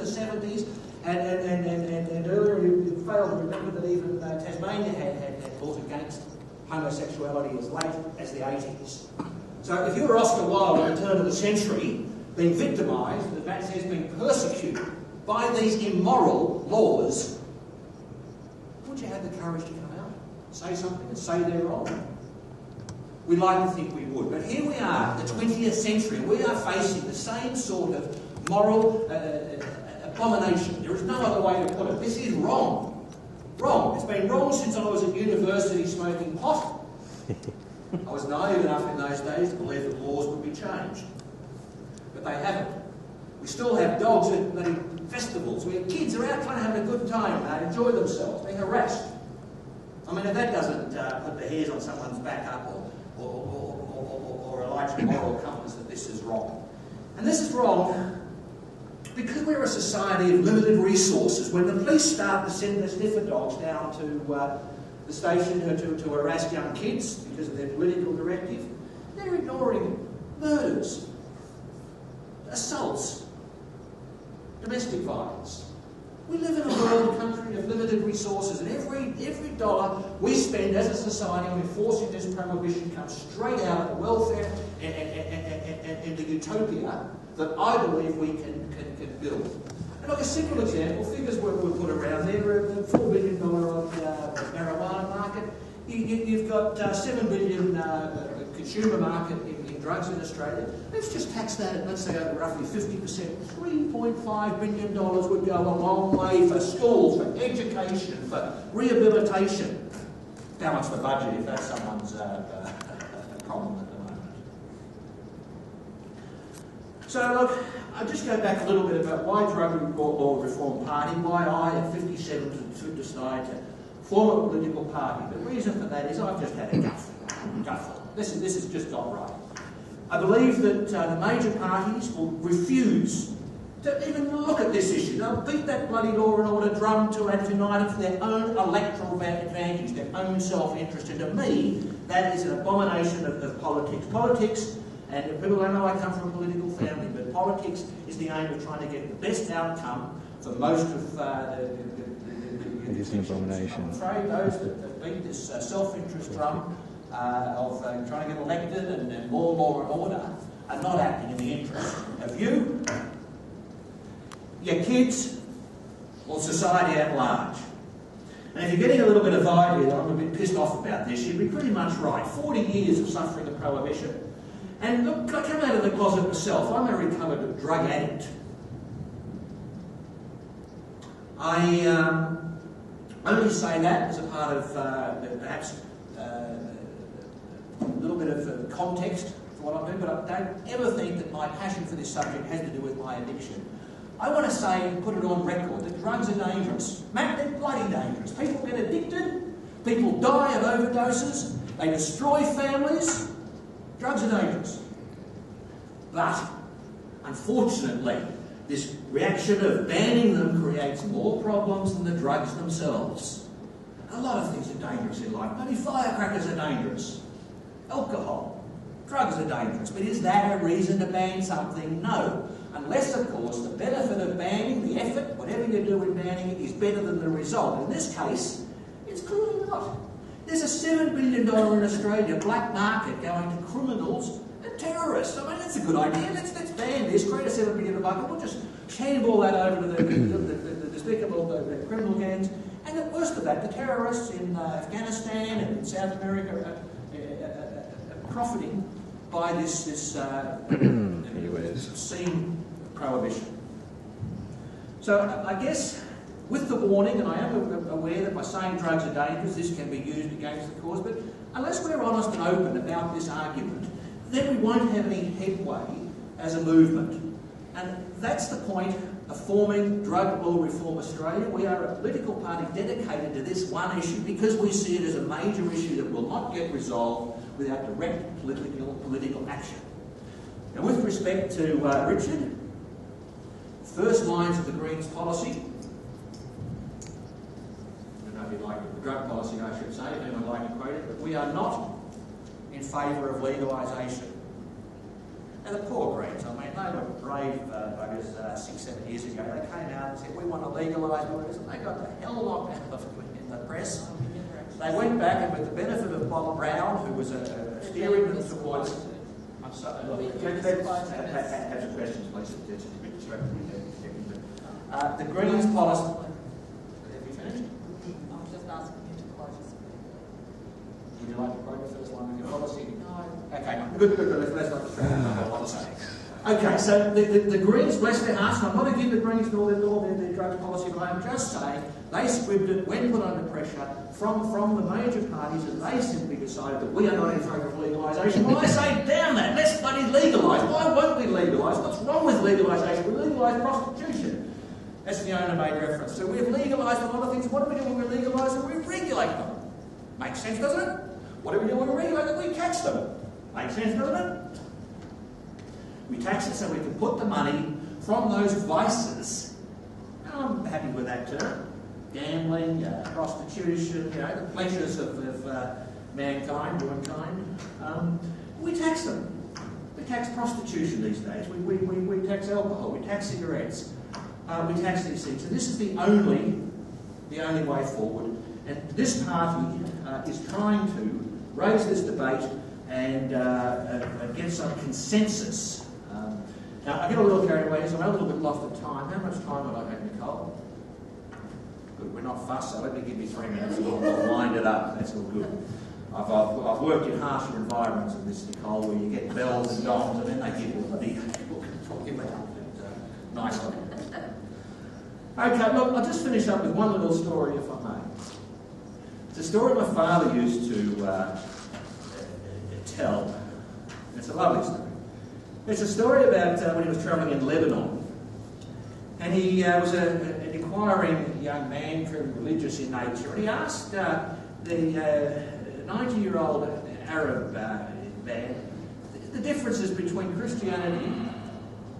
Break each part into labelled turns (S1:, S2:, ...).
S1: 70s, and earlier you failed to remember that even Tasmania had laws against homosexuality as late as the 80s. So if you were Oscar Wilde at the turn of the century, being victimised, as Matt says, being persecuted by these immoral laws, would you have the courage to come out, say something and say they're wrong? We'd like to think we would, but here we are, the 20th century, and we are facing the same sort of moral abomination. There is no other way to put it. This is wrong. Wrong. It's been wrong since I was at university smoking pot. I was naive enough in those days to believe that laws would be changed. But they haven't. We still have dogs at bloody festivals where kids are out trying to have a good time, enjoy themselves, being harassed. I mean, if that doesn't put the hairs on someone's back up or a large moral compass that this is wrong. And this is wrong because we're a society of limited resources. When the police start to send the sniffer dogs down to the station to harass young kids because of their political directive, they're ignoring murders, assaults, domestic violence. We live in a world country of limited resources, and every dollar we spend as a society on enforcing this prohibition comes straight out of the welfare and the utopia that I believe we can build. And like a simple example, figures were put around there, the $4 billion marijuana market. You've got $7 billion consumer market in drugs in Australia. Let's just tax that at, let's say, over roughly 50%. $3.5 billion would go a long way for schools, for education, for rehabilitation. Balance the budget if that's someone's problem at the moment. So look, I'll just go back a little bit about why Drug Law Reform Party, why I at 57 decided to form a political party. The reason for that is I've just had a gutful. This has just gone right. I believe that the major parties will refuse to even look at this issue. They'll beat that bloody law and order drum to and unite it for their own electoral advantage, their own self-interest. And to me, that is an abomination of politics. Politics, and people don't know I come from a political family, but politics is the aim of trying to get the best outcome for most of the
S2: it is an abomination.
S1: I'm afraid those that beat this self-interest drum of trying to get elected and more law and order are not acting in the interest of you, your kids, or society at large. And if you're getting a little bit of idea that I'm a bit pissed off about this, you'd be pretty much right. 40 years of suffering of prohibition. And look, I come out of the closet myself. I'm a recovered drug addict. I only say that as a part of perhaps a little bit of context for what I do, but I don't ever think that my passion for this subject has to do with my addiction. I want to say, put it on record, that drugs are dangerous. Matt, they're bloody dangerous. People get addicted, people die of overdoses, they destroy families. Drugs are dangerous. But, unfortunately, this reaction of banning them creates more problems than the drugs themselves. A lot of things are dangerous in life. Maybe firecrackers are dangerous. Alcohol. Drugs are dangerous. But is that a reason to ban something? No. Unless, of course, the benefit of banning, the effort, whatever you do in banning it, is better than the result. In this case, it's clearly not. There's a $7 billion in Australia black market going to criminals and terrorists. I mean, that's a good idea. Let's ban this, create a $7 billion bucket. We'll just handball that over to the despicable the criminal gangs. And the worst of that, the terrorists in Afghanistan and in South America are profiting by this obscene prohibition. So I guess, with the warning, and I am aware that by saying drugs are dangerous, this can be used against the cause, but unless we're honest and open about this argument, then we won't have any headway as a movement. And that's the point of forming Drug Law Reform Australia. We are a political party dedicated to this one issue because we see it as a major issue that will not get resolved without direct political action. Now, with respect to Richard, first lines of the Greens policy, the drug policy, I should say, if anyone would like to quote it, but we are not in favour of legalisation. And the poor Greens, I mean, they were brave buggers 6-7 years ago. They came out and said, we want to legalise lawyers, and they got the hell knocked out of them in the press. They went back, and with the benefit of Bob Brown, who was steering them towards... I'm sorry. Look, have some questions, please. The Greens policy... Have you finished?
S3: I was just asking you to close your speech.
S1: Would you like to quote the first line of your policy?
S3: No.
S1: Okay, good. Let's not distract the policy. Okay, so the Greens, bless their hearts, and I'm not going to give the Greens all their drug policy, but I'm just saying they scribbled it when put under pressure from the major parties, and they simply decided that we are not in favour of legalisation. Well, I say, damn that, let's bloody legalise. Why won't we legalise? What's wrong with legalisation? We legalise prostitution. As the owner made reference to. We've legalised a lot of things. What do we do when we legalise them? We regulate them. Makes sense, doesn't it? What do we do when we regulate them? We tax them. Makes sense, doesn't it? We tax it so we can put the money from those vices. I'm happy with that term. Gambling, prostitution, the pleasures of mankind, womankind. We tax them. We tax prostitution these days. We tax alcohol. We tax cigarettes. We tax these things. And this is the only way forward. And this party is trying to raise this debate and get some consensus. Now, I get a little carried away, so I'm a little bit lost of time. How much time have I had, Nicole? Good, we're not fussed, so let me give you 3 minutes and I'll wind it up. That's all good. I've worked in harsher environments than this, Nicole, where you get bells and gongs and then they give you a bloody book and talk about it nicely. Okay, look, I'll just finish up with one little story, if I may. It's a story my father used to tell. It's a lovely story. It's a story about when he was travelling in Lebanon. And he was an inquiring young man, very religious in nature, and he asked the 90-year-old Arab man the differences between Christianity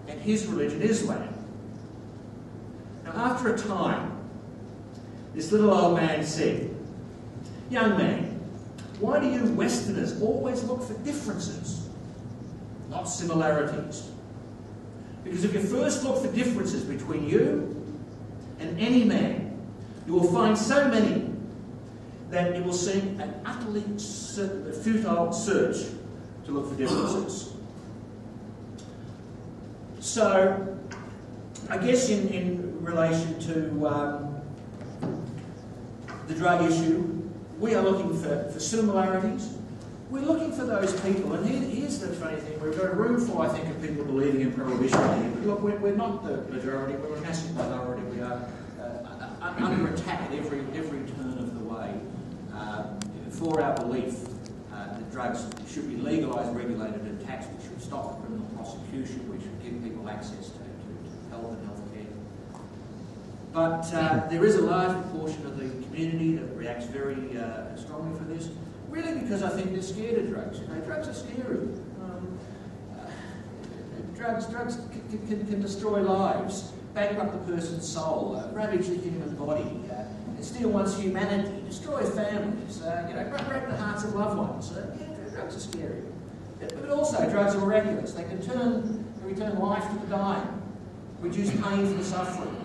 S1: and his religion, Islam. Now, after a time, this little old man said, "Young man, why do you Westerners always look for differences, not similarities? Because if you first look for differences between you and any man, you will find so many that it will seem an utterly futile search to look for differences." So, I guess in relation to the drug issue, we are looking for similarities. We're looking for those people, and here's the funny thing, we've got a room full, I think, of people believing in prohibition here. But look, we're not the majority, we're a massive minority. We are under attack at every turn of the way for our belief that drugs should be legalised, regulated and taxed. We should stop criminal prosecution. We should give people access to health and health care. But there is a large proportion of the community that reacts very strongly for this. Really, because I think they're scared of drugs. Drugs are scary. Drugs can destroy lives, bankrupt a person's soul, ravage the human body, steal one's humanity, destroy families, break the hearts of loved ones. Drugs are scary. But also, drugs are miraculous. They can return life to the dying, reduce pain from the suffering,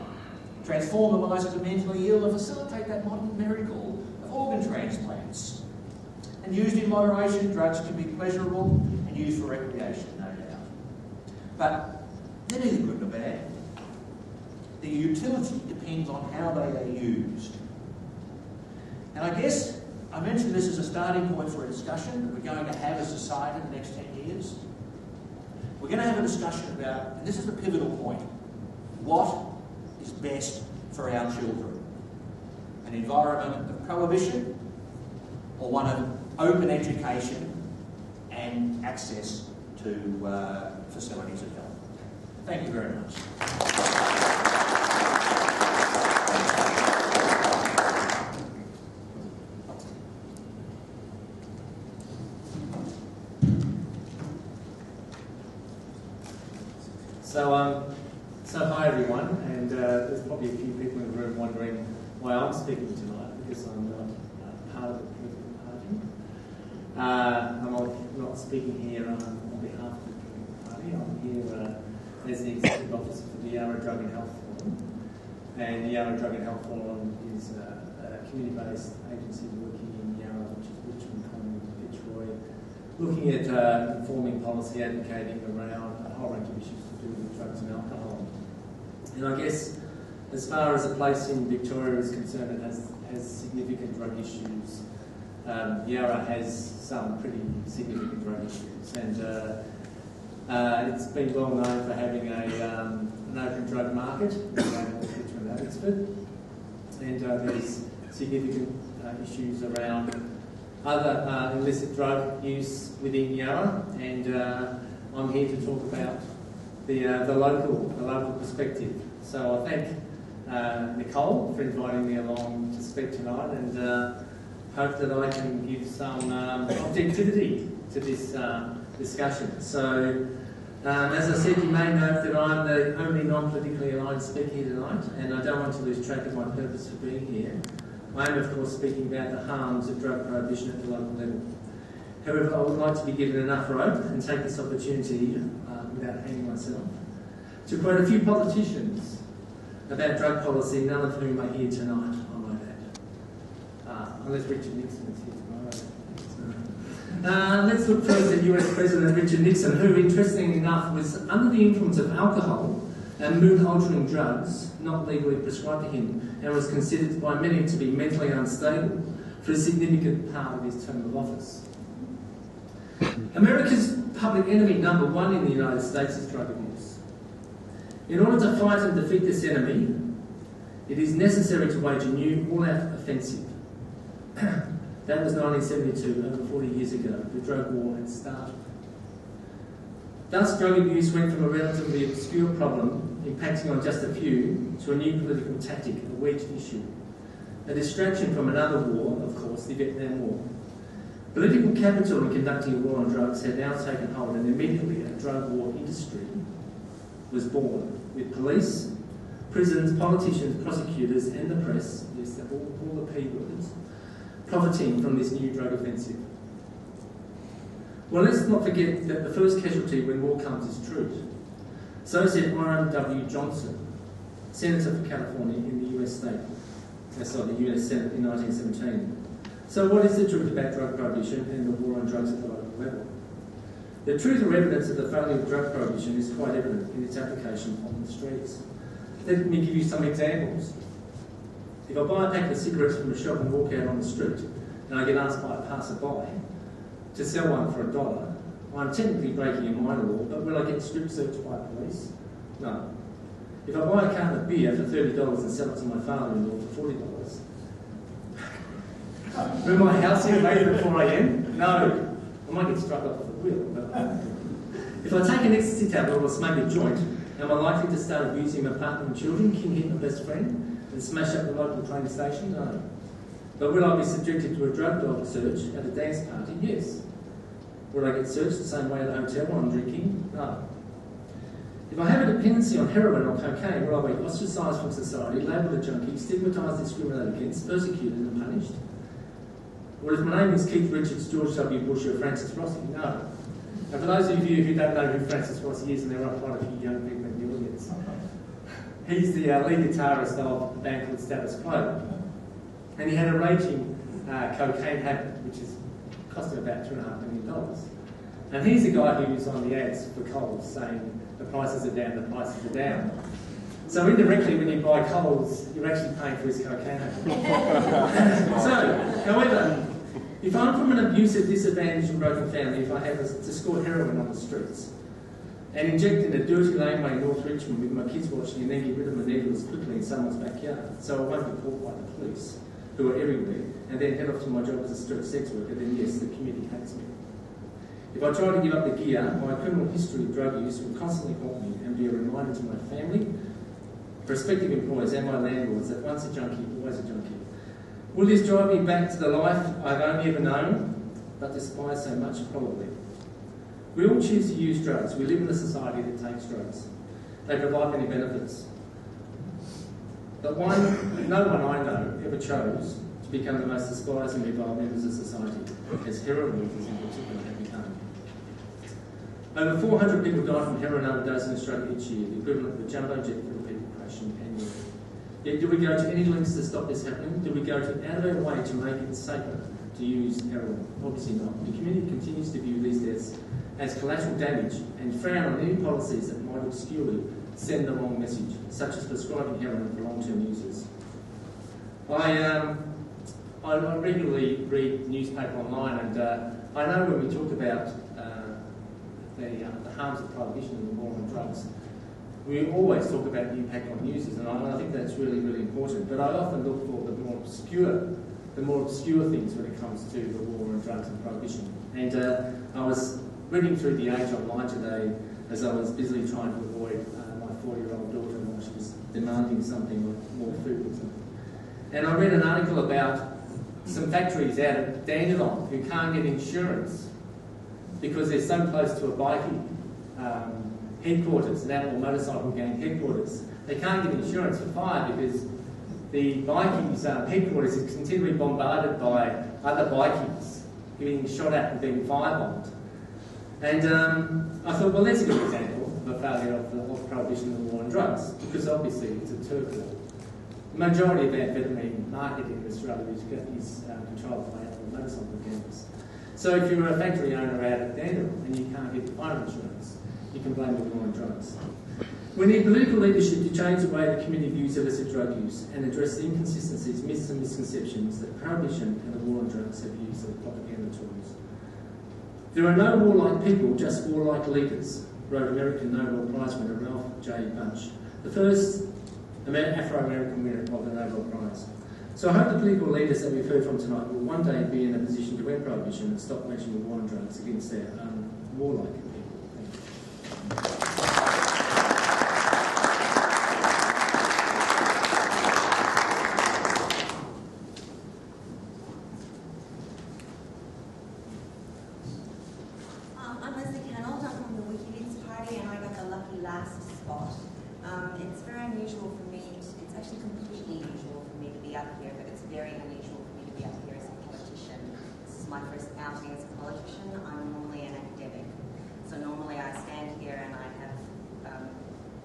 S1: transform the lives of the mentally ill, and facilitate that modern miracle of organ transplants. And used in moderation, drugs can be pleasurable and used for recreation, no doubt. But they're neither good nor bad. The utility depends on how they are used. And I guess I mentioned this as a starting point for a discussion that we're going to have as a society in the next 10 years. We're going to have a discussion about, and this is the pivotal point, what is best for our children? An environment of prohibition or one of open education and access to facilities of health? Thank you very much.
S4: So hi everyone, and there's probably a few people in the room wondering why I'm speaking tonight, because I'm not part of the political party. I'm not speaking here on behalf of the political Party. I'm here as the Executive Officer for the Yarra Drug and Health Forum. And the Yarra Drug and Health Forum is a community-based agency working in Yarra, which is Richmond, Collingwood, Detroit, looking at informing policy, advocating around a whole range of issues to do with drugs and alcohol. And I guess as far as a place in Victoria is concerned, it has significant drug issues. Yarra has some pretty significant drug issues, and it's been well known for having an open drug market around Richmond and Abbotsford, and there's significant issues around other illicit drug use within Yarra, and I'm here to talk about the local perspective. So I thank Nicole for inviting me along to speak tonight, and hope that I can give some objectivity to this discussion. So, as I said, you may note that I'm the only non-politically aligned speaker here tonight, and I don't want to lose track of my purpose for being here. I am, of course, speaking about the harms of drug prohibition at the local level. However, I would like to be given enough rope and take this opportunity, without hanging myself, to quote a few politicians about drug policy, none of whom are here tonight, I might add. Unless Richard Nixon is here tomorrow. Let's look first at US President Richard Nixon, who, interestingly enough, was under the influence of alcohol and mood-altering drugs not legally prescribed to him, and was considered by many to be mentally unstable for a significant part of his term of office. America's public enemy number one in the United States is drug abuse. In order to fight and defeat this enemy, it is necessary to wage a new all-out offensive. That was 1972, over 40 years ago. The drug war had started. Thus, drug abuse went from a relatively obscure problem, impacting on just a few, to a new political tactic, a wedged issue. A distraction from another war, of course, the Vietnam War. Political capital in conducting a war on drugs had now taken hold, and immediately a drug war industry was born, with police, prisons, politicians, prosecutors, and the press, yes, all the P words, profiting from this new drug offensive. Well, let's not forget that the first casualty when war comes is truth. So said Warren W. Johnson, Senator for California in the US Senate in 1917. So what is the truth about drug prohibition and the war on drugs at the local level? The truth or evidence of the failure of drug prohibition is quite evident in its application on the streets. Let me give you some examples. If I buy a pack of cigarettes from a shop and walk out on the street, and I get asked by a passerby to sell one for $1, I'm technically breaking a minor law, but will I get strip searched by police? No. If I buy a carton of beer for $30 and sell it to my father-in-law for $40, will my house get raided at 4 a.m? No. I might get struck off the wheel, but if I take an ecstasy tablet or smoke a joint, am I likely to start abusing my partner and children, king hit my best friend, and smash up the local train station? No. But will I be subjected to a drug dog search at a dance party? Yes. Will I get searched the same way at a hotel while I'm drinking? No. If I have a dependency on heroin or cocaine, will I be ostracised from society, labelled a junkie, stigmatised, discriminated against, persecuted and punished? Or if my name is Keith Richards, George W. Bush or Francis Rossi? No. And for those of you who don't know who Francis Rossi is, and there are quite a few young people in the audience, he's the lead guitarist of a band called Status Quo. And he had a raging cocaine habit, which is cost him about $2.5 million. And he's the guy who was on the ads for Coles saying, the prices are down, the prices are down. So indirectly, when you buy Coles, you're actually paying for his cocaine habit. So, however, if I'm from an abusive, disadvantaged and broken family, if I have to score heroin on the streets and inject in a dirty laneway in North Richmond with my kids watching and then get rid of my needles quickly in someone's backyard, so I won't be caught by the police, who are everywhere, and then head off to my job as a street sex worker, then yes, the community hates me. If I try to give up the gear, my criminal history of drug use will constantly haunt me and be a reminder to my family, prospective employers and my landlords that once a junkie, always a junkie. Will this drive me back to the life I've only ever known, but despise so much? Probably. We all choose to use drugs. We live in a society that takes drugs. They provide many benefits. But no one I know ever chose to become the most despised and reviled members of society, as heroin users in particular have become. Over 400 people die from heroin overdose in Australia each year, the equivalent of a jumbo jet for a people crashing annually. Yet do we go to any lengths to stop this happening? Do we go out of our way to make it safer to use heroin? Obviously not. The community continues to view these deaths as collateral damage and frown on any policies that might obscurely send the wrong message, such as prescribing heroin for long-term users. I regularly read newspaper online, and I know when we talk about the harms of prohibition and the war on drugs, we always talk about the impact on users, and I think that's really, really important. But I often look for the more obscure things when it comes to the war on drugs and prohibition. And I was reading through The Age online today as I was busily trying to avoid my 4-year-old daughter while she was demanding something like more food or something. And I read an article about some factories out at Dandenong who can't get insurance because they're so close to a bikie headquarters, an outlaw motorcycle gang headquarters. They can't get insurance for fire because the bikies' headquarters is continually bombarded by other bikies getting shot at and being firebombed. And I thought, well, that's a good example of a failure of prohibition and the war on drugs, because obviously it's a turf war. The majority of amphetamine marketing in Australia is controlled by outlaw motorcycle gangs. So if you're a factory owner out at Dandenong and you can't get fire insurance, you can blame the war on drugs. We need political leadership to change the way the community views illicit drug use and address the inconsistencies, myths and misconceptions that prohibition and the war on drugs have used as propaganda tools. There are no warlike people, just warlike leaders, wrote American Nobel Prize winner Ralph J. Bunche, the first Afro-American winner of the Nobel Prize. So I hope the political leaders that we've heard from tonight will one day be in a position to end prohibition and stop waging the war on drugs against their warlike people. Thank you.
S5: It's very unusual for me, it's actually completely usual for me to be up here, but it's very unusual for me to be up here as a politician. This is my first outing as a politician. I'm normally an academic. So normally I stand here and I have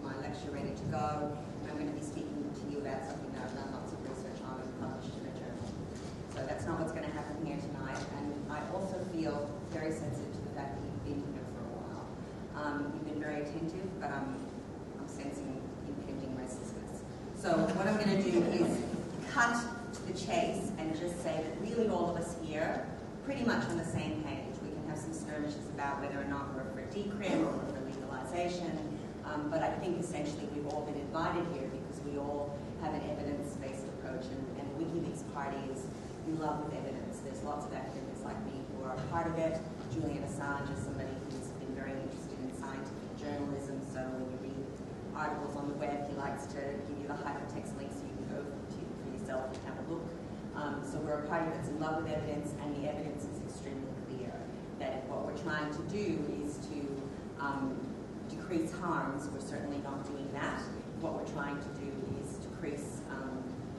S5: my lecture ready to go, and I'm going to be speaking to you about something that I've done lots of research on and published in a journal. So that's not what's going to happen here tonight, and I also feel very sensitive to the fact that you've been here for a while. You've been very attentive, but I'm sensing impending restlessness. So what I'm going to do is cut to the chase and just say that really all of us here pretty much on the same page. We can have some skirmishes about whether or not we're for decrim or for legalization, but I think essentially we've all been invited here because we all have an evidence-based approach, and WikiLeaks party is in love with evidence. There's lots of academics like me who are a part of it. Julian Assange is somebody who's been very interested in scientific journalism, so when you read articles on the web, he likes to give you the hypertext link so you can go for yourself and have a look. So we're a party that's in love with evidence, and the evidence is extremely clear that if what we're trying to do is to decrease harms, we're certainly not doing that. What we're trying to do is decrease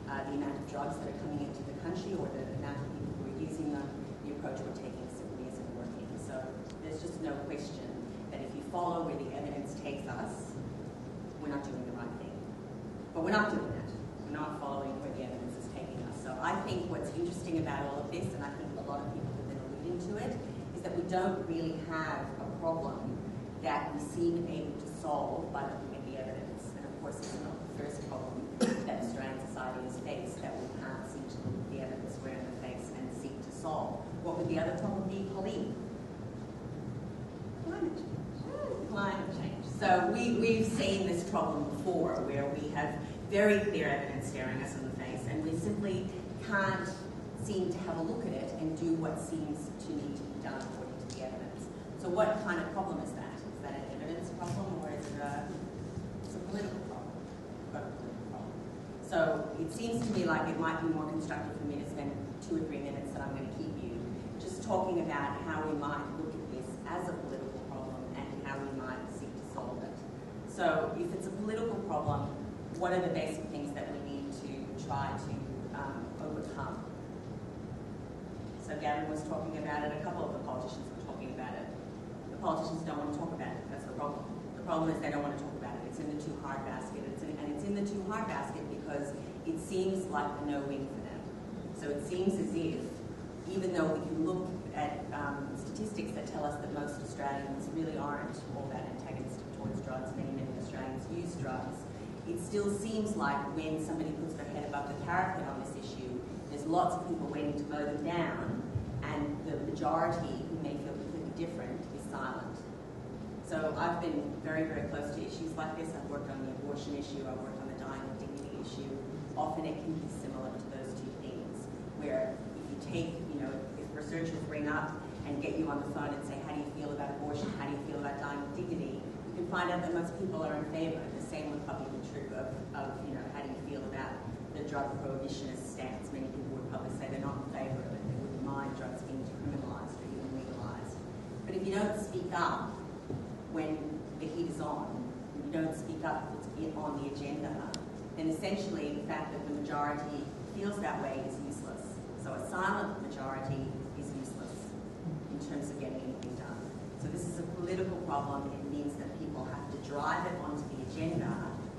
S5: the amount of drugs that are coming into the country or the amount of people who are using them. The approach we're taking simply isn't working. So there's just no question that if you follow where the evidence takes us, we're not doing the right thing. But we're not doing that. We're not following where the evidence is taking us. So I think what's interesting about all of this, and I think a lot of people have been alluding to it, is that we don't really have a problem that we seem able to solve by looking at the evidence. And of course, it's not the first problem that Australian society has faced, that we can't seem to look at the evidence square in the face and seek to solve. What would the other problem be, Colleen? Climate change. Climate change. So we've seen this problem before, where we have very clear evidence staring us in the face, and we simply can't seem to have a look at it and do what seems to need to be done according to the evidence. So what kind of problem is that? Is that an evidence problem, or is it a political problem? So it seems to me like it might be more constructive for me to spend 2 or 3 minutes that I'm going to keep you just talking about how we might look at this as a political problem and how we might seek to solve it. So if it's a political problem, what are the basic things that we need to try to overcome? So Gavin was talking about it, a couple of the politicians were talking about it. The politicians don't want to talk about it. That's the problem. The problem is they don't want to talk about it. It's in the too hard basket. And it's in the too hard basket because it seems like a no-win for them. So it seems as if, even though we can look at statistics that tell us that most Australians really aren't all that antagonistic towards drugs, many Australians use drugs, it still seems like when somebody puts their head above the parapet on this issue, there's lots of people waiting to mow them down, and the majority who may feel completely different is silent. So I've been very, very close to issues like this. I've worked on the abortion issue, I've worked on the dying with dignity issue. Often it can be similar to those two things, where if you take, if researchers ring up and get you on the phone and say, how do you feel about abortion, how do you feel about dying with dignity, you can find out that most people are in favour. The same would probably be true of how do you feel about the drug prohibitionist stance. Many people would probably say they're not in favour of it. They wouldn't mind drugs being decriminalised or even legalised. But if you don't speak up when the heat is on, if you don't speak up if it's on the agenda, then essentially the fact that the majority feels that way is useless. So a silent majority is useless in terms of getting anything done. So this is a political problem. It means that people have to drive it onto the agenda,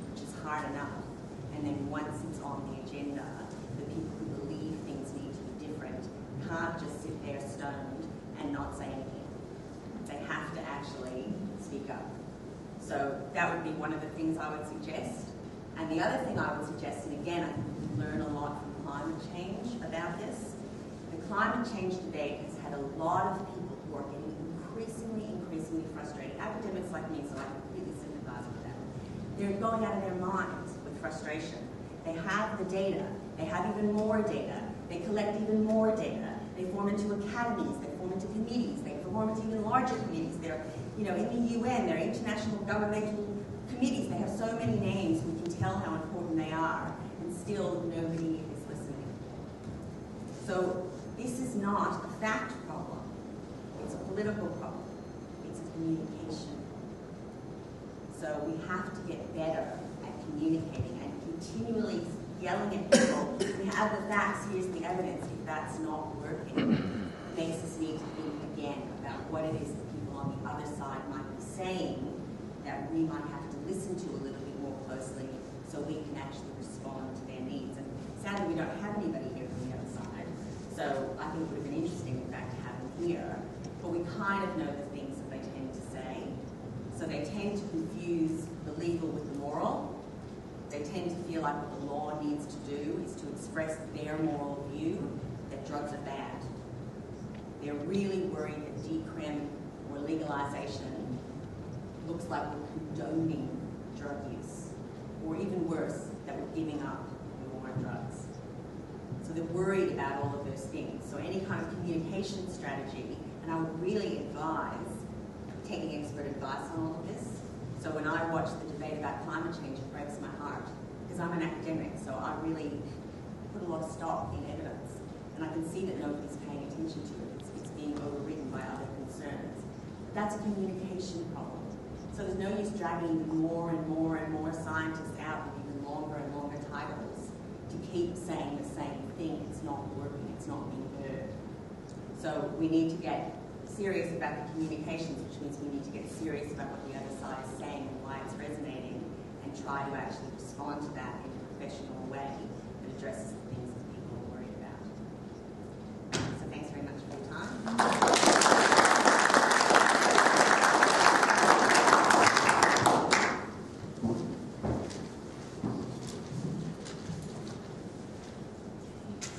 S5: which is hard enough. And then once it's on the agenda, the people who believe things need to be different can't just sit there stoned and not say anything. They have to actually speak up. So that would be one of the things I would suggest. And the other thing I would suggest, and again, I think we learn a lot from climate change about this. The climate change debate has had a lot of people who are getting increasingly frustrated. Academics like me, so I completely sympathise with them. They're going out of their minds with frustration. They have the data. They have even more data. They collect even more data. They form into academies. They form into committees. They form into even larger committees. They're, in the UN, they're international governmental committees. They have so many names. We can tell how important they are, and still nobody is listening. So this is not a fact problem. It's a political problem. It's a communication. So we have to get better at communicating and continually yelling at people. We have the facts, here's the evidence. If that's not working, it makes us need to think again about what it is that people on the other side might be saying that we might have to listen to a little bit more closely so we can actually respond to their needs. And sadly, we don't have anybody here from the other side. So I think it would have been interesting, in fact, to have them here. But we kind of know the things that they tend to say. So they tend to confuse the legal with the moral. They tend to feel like what the law needs to do is to express their moral view that drugs are bad. They're really worried that decrim or legalization looks like we're condoning drug use, or even worse, that we're giving up the war on drugs. So they're worried about all of those things. So any kind of communication strategy, and I would really advise taking expert advice on all of this. So when I watch the debate about climate change, it breaks my heart, because I'm an academic, so I really put a lot of stock in evidence, and I can see that nobody's paying attention to it. It's being overridden by other concerns. But that's a communication problem. So there's no use dragging more and more scientists out with even longer and longer titles to keep saying the same thing. It's not working. It's not being heard. So we need to get serious about the communications, which means we need to get serious about what the other side is saying and why it's resonating, and try to actually respond to that in a professional way that addresses the things that people are worried about. So thanks very much for your time.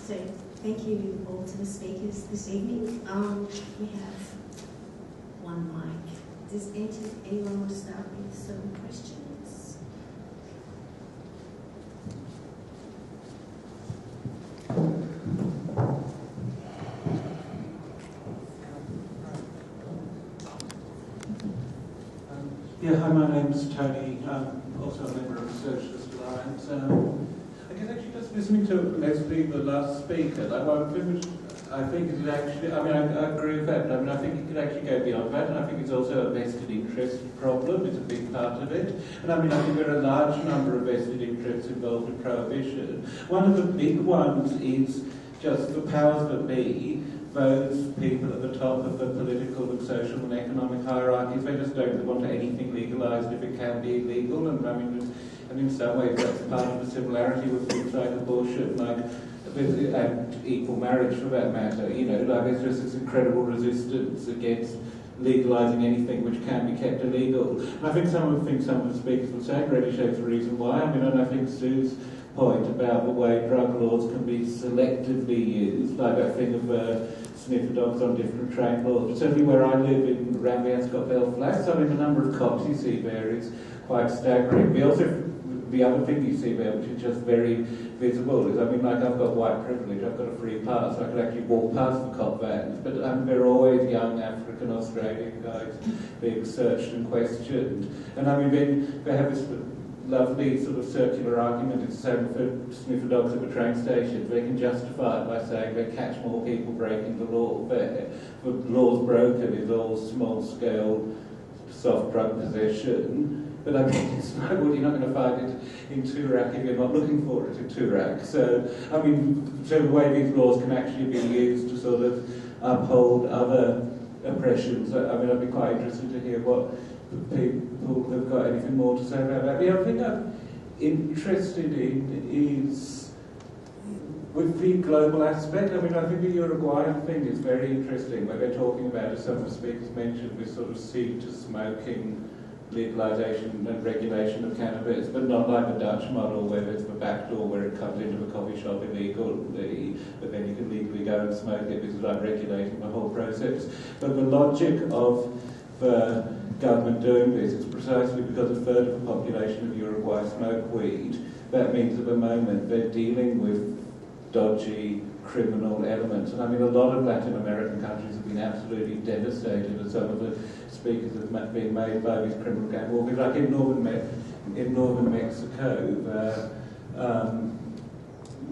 S6: So thank you all to the speakers this evening. We have one mic. Does anyone want to start with some questions?
S7: Yeah, hi, my name's Tony. I'm also a member of the Socialist Alliance. I guess actually just listening to Leslie, the last speaker, I think it actually, I agree with that, but I think it could actually go beyond that, and I think it's also a vested interest problem. It's a big part of it. And I think there are a large number of vested interests involved in prohibition. One of the big ones is just the powers that be those people at the top of the political and social and economic hierarchies, they just don't want anything legalised if it can be illegal. And I mean, and in some ways that's part of the similarity with things like abortion, and equal marriage for that matter. You know, like there's just this incredible resistance against legalising anything which can be kept illegal. And I think some of the speakers were saying really shows the reason why. I mean, and I think Sue's point about the way drug laws can be selectively used, like that thing of sniffer dogs on different train laws. Certainly where I live around the Ascot Flats, I mean, the number of cops you see there is quite staggering. The other thing you see there, which is just very visible, is, I mean, like I've got white privilege, I've got a free pass, I could actually walk past the cop vans, but there are always young African Australian guys being searched and questioned. And I mean, then they have this lovely sort of circular argument. It's the same for sniffer dogs at the train stations. They can justify it by saying they catch more people breaking the law there. The laws broken is all small-scale soft drug possession. But I mean, it's like, well, you're not going to find it in Toorak if you're not looking for it in Toorak. So, I mean, so the way these laws can actually be used to sort of uphold other oppressions. I mean, I'd be quite interested to hear what people have got anything more to say about that. The other thing I'm interested in is with the global aspect. I mean, I think the Uruguayan thing is very interesting, where they're talking about, as some of the speakers mentioned, this sort of seed to smoking legalisation and regulation of cannabis, but not like the Dutch model where it's the back door where it comes into a coffee shop illegally, but then you can legally go and smoke it. This is like regulating the whole process. But the logic of the government doing this is precisely because a third of the population of Uruguay smoke weed. That means at the moment they're dealing with dodgy criminal elements. And I mean, a lot of Latin American countries have been absolutely devastated, and some of the speakers have been made by these criminal gang warfare. Like in northern Mexico,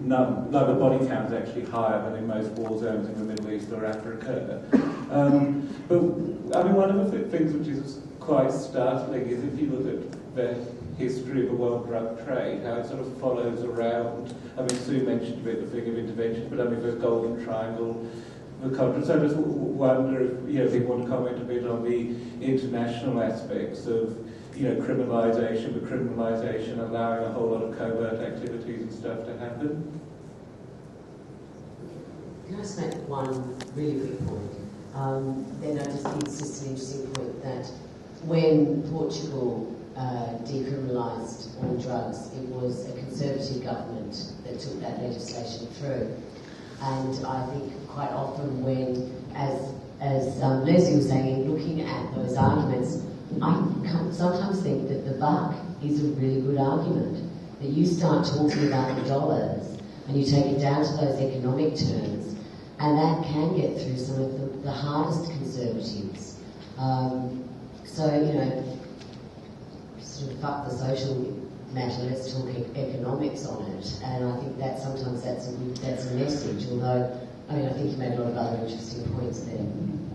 S7: the body count is actually higher than in most war zones in the Middle East or Africa. But I mean, one of the things which is quite startling is if you look at the history of the world drug trade, how it sort of follows around. I mean, Sue mentioned a bit the thing of intervention, but I mean, there's Golden Triangle, the country. So I just wonder if people want to comment a bit on the international aspects of, criminalisation, but criminalisation allowing a whole lot of covert activities and stuff to happen.
S8: Can I just make one really quick point? Then I just think it's just an interesting point that when Portugal decriminalised all drugs, it was a Conservative government that took that legislation through. And I think quite often when, as Leslie was saying, looking at those arguments, I sometimes think that the buck is a really good argument. That you start talking about the dollars and you take it down to those economic terms, and that can get through some of the hardest Conservatives. Sort of fuck the social matter, let's talk economics on it. And I think that sometimes that's a message, although, I mean, I think you made a lot of other interesting points there.
S3: Can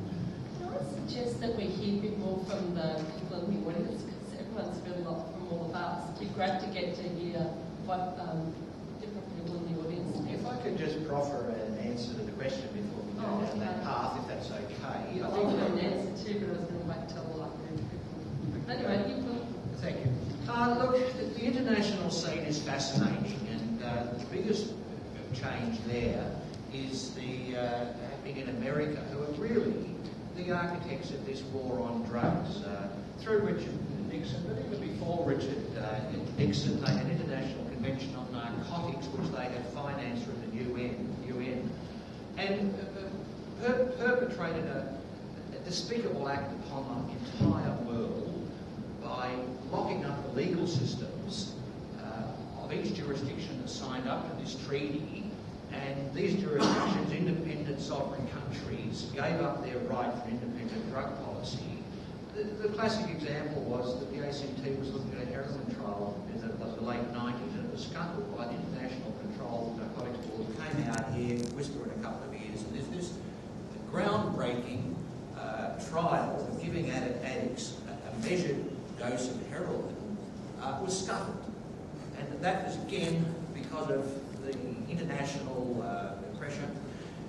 S3: I suggest that we hear a bit more from the people in the audience, because everyone's heard a lot from all of us. It'd be great to get to hear what different people in the audience think.
S9: If I could just proffer an answer to the question before we go down that path, if that's okay.
S3: I think an answer too, but I was going to wait till anyway, you will.
S9: Thank you. Look, the international scene is fascinating, and the biggest change there is the happening in America, who are really the architects of this war on drugs. Through Richard Nixon, but even before Richard Nixon, they had an international convention on narcotics, which they had financed from the UN, and perpetrated a despicable act upon the entire world by locking up the legal systems of each jurisdiction that signed up to this treaty, and these jurisdictions, independent sovereign countries, gave up their right for independent drug policy. The classic example was that the ACT was looking at a heroin trial in the late 90s, and it was scuttled by the International Control of Narcotics Board, who came out here, whispered in a couple of years, and there's this groundbreaking trial of giving addicts a measured dose of heroin was scuttled. And that was again because of the international pressure.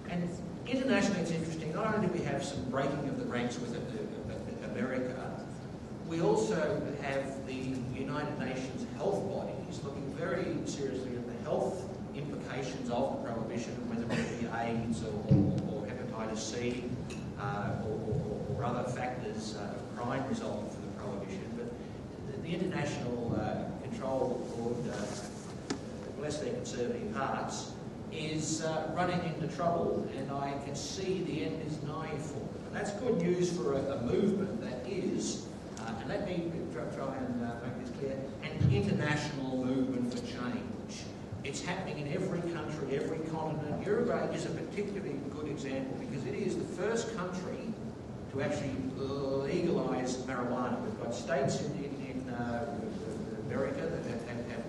S9: And internationally it's interesting, not only do we have some breaking of the ranks with America, we also have the United Nations health bodies looking very seriously at the health implications of the prohibition, whether it be AIDS or hepatitis C or other factors of crime resulting from the prohibition. But the International Control Board, bless their conservative hearts, is running into trouble, and I can see the end is nigh for them. And that's good news for a movement that is, and let me try and make this clear, an international movement for change. It's happening in every country, every continent. Uruguay is a particularly good example because it is the first country to actually legalise marijuana. We've got states in America that have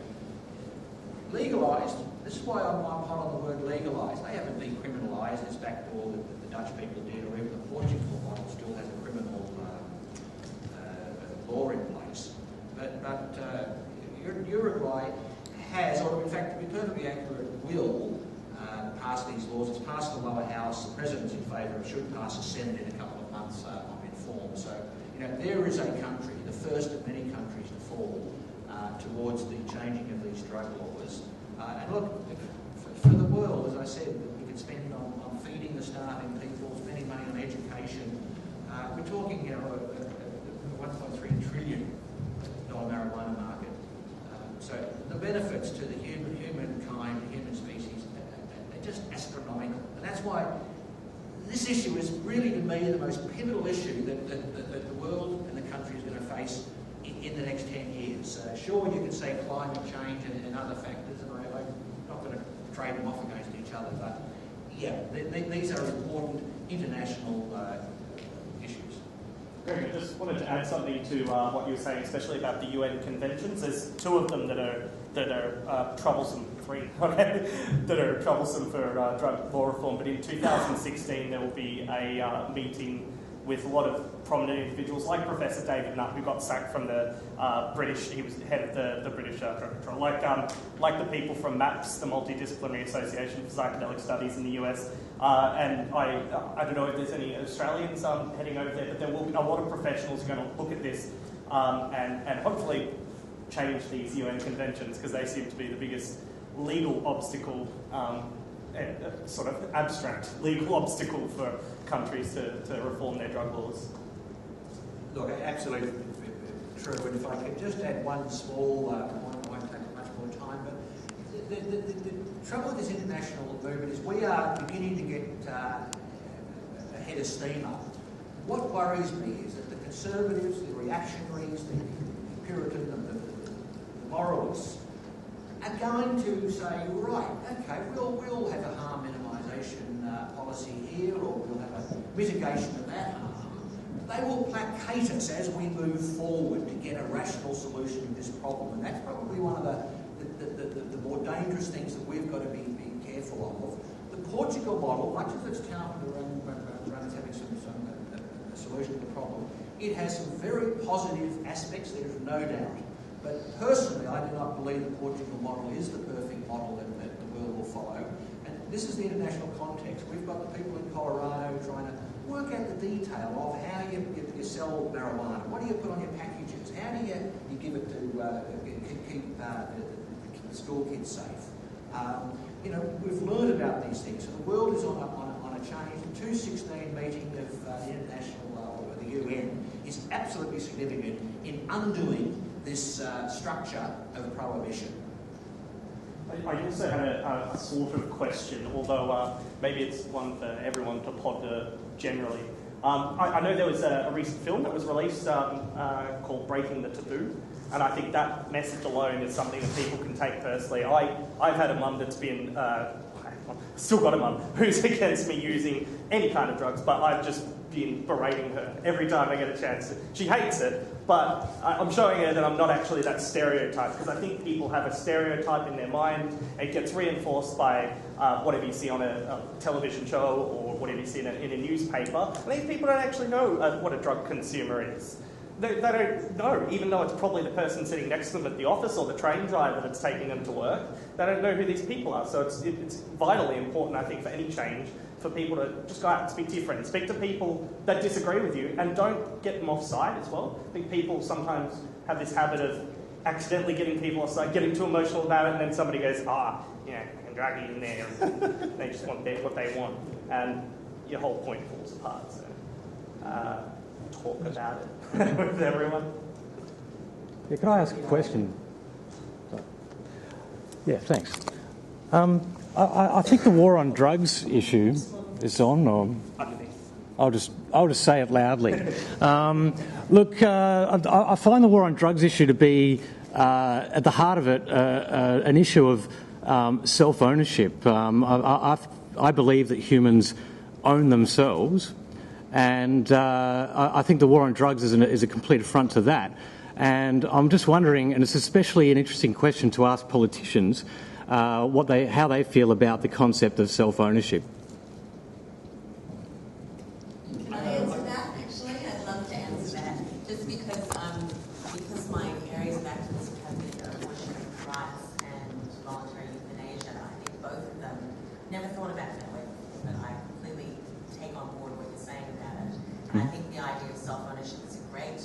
S9: legalised. This is why I'm hot on the word legalised. They haven't decriminalised. It's back to all that the Dutch people did, or even the Portugal model still has a criminal law in place. But Uruguay has, or in fact, to be perfectly accurate, will pass these laws. It's passed the lower house. The president's in favour. It should pass the Senate in a couple of months, I'm informed. So, there is a country, the first of many countries to fall towards the changing of these drug laws. And look, for the world, as I said, we could spend on feeding the starving people, spending money on education. We're talking, a $1.3 trillion marijuana market. So the benefits to the humankind, the human species, are just astronomical. And that's why this issue is really, to me, the most pivotal issue that the world and the country is going to face in the next 10 years. Sure, you can say climate change and other factors, and I'm not going to trade them off against each other, but yeah, these are important international issues.
S10: Greg, I just wanted to add something to what you were saying, especially about the UN conventions. There's two of them that are troublesome, three, okay, that are troublesome for drug law reform. But in 2016, there will be a meeting with a lot of prominent individuals, like Professor David Nutt, who got sacked from the British, he was head of the British Drug Control, like the people from MAPS, the Multidisciplinary Association for Psychedelic Studies in the US. And I don't know if there's any Australians heading over there, but there will be a lot of professionals who are going to look at this and hopefully change these UN conventions, because they seem to be the biggest legal obstacle, sort of abstract legal obstacle for countries to reform their drug laws.
S1: Look, absolutely true. And if I could just add one small point, I won't take much more time, but the trouble with this international movement is we are beginning to get ahead of steam up. What worries me is that the conservatives, the reactionaries, the Puritans, the moralists are going to say, right, okay, we'll have a harm minimisation policy here, or we'll have a mitigation of that harm. They will placate us as we move forward to get a rational solution to this problem, and that's probably one of the more dangerous things that we've got to be careful of. The Portugal model, much as it's touted around as having a solution to the problem, it has some very positive aspects, there is no doubt. But personally, I do not believe the Portugal model is the perfect model that the world will follow. And this is the international context. We've got the people in Colorado trying to work out the detail of how you sell marijuana. What do you put on your packages? How do you give it to keep the school kids safe? We've learned about these things. So the world is on a change. The 2016 meeting of the international, or the UN, is absolutely significant in undoing this structure of prohibition.
S10: I also had a sort of question, although maybe it's one for everyone to ponder generally. I know there was a recent film that was released called Breaking the Taboo, and I think that message alone is something that people can take personally. I've had a mum that's been, still got a mum, who's against me using any kind of drugs, but I've just been berating her every time I get a chance. She hates it, but I'm showing her that I'm not actually that stereotype, because I think people have a stereotype in their mind. It gets reinforced by whatever you see on a television show or whatever you see in a newspaper. And these people don't actually know what a drug consumer is. They don't know, even though it's probably the person sitting next to them at the office or the train driver that's taking them to work. They don't know who these people are. So it's vitally important, I think, for any change, for people to just go out and speak to your friends, speak to people that disagree with you, and don't get them offside as well. I think people sometimes have this habit of accidentally getting people offside, getting too emotional about it, and then somebody goes, I can drag you in there. They just want what they want. And your whole point falls apart. So talk about it with everyone.
S2: Yeah, can I ask a question? Yeah, thanks. I think the war on drugs issue is on, or I'll just say it loudly. Look, I find the war on drugs issue to be at the heart of it an issue of self-ownership. I believe that humans own themselves, and I think the war on drugs is a complete affront to that. And I'm just wondering, and it's especially an interesting question to ask politicians, how they feel about the concept of self-ownership.
S5: Can I answer that? Actually, I'd love to answer that. Just because my areas of activism have been abortion rights and voluntary euthanasia, I think both of them. Never thought about it that way, but I completely take on board what you're saying about it. And I think the idea of self-ownership is a great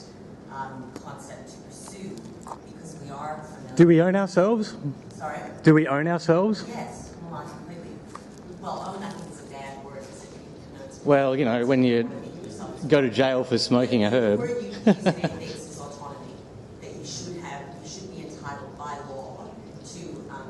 S5: concept to pursue because we are familiar.
S2: Do we own ourselves?
S5: Sorry?
S2: Do we own ourselves?
S5: Yes, well, I completely. Well, own I think is a bad word.
S2: Well, you know, when you go to jail for smoking a herb.
S5: The word you use in ethics is autonomy. That you should be entitled by law to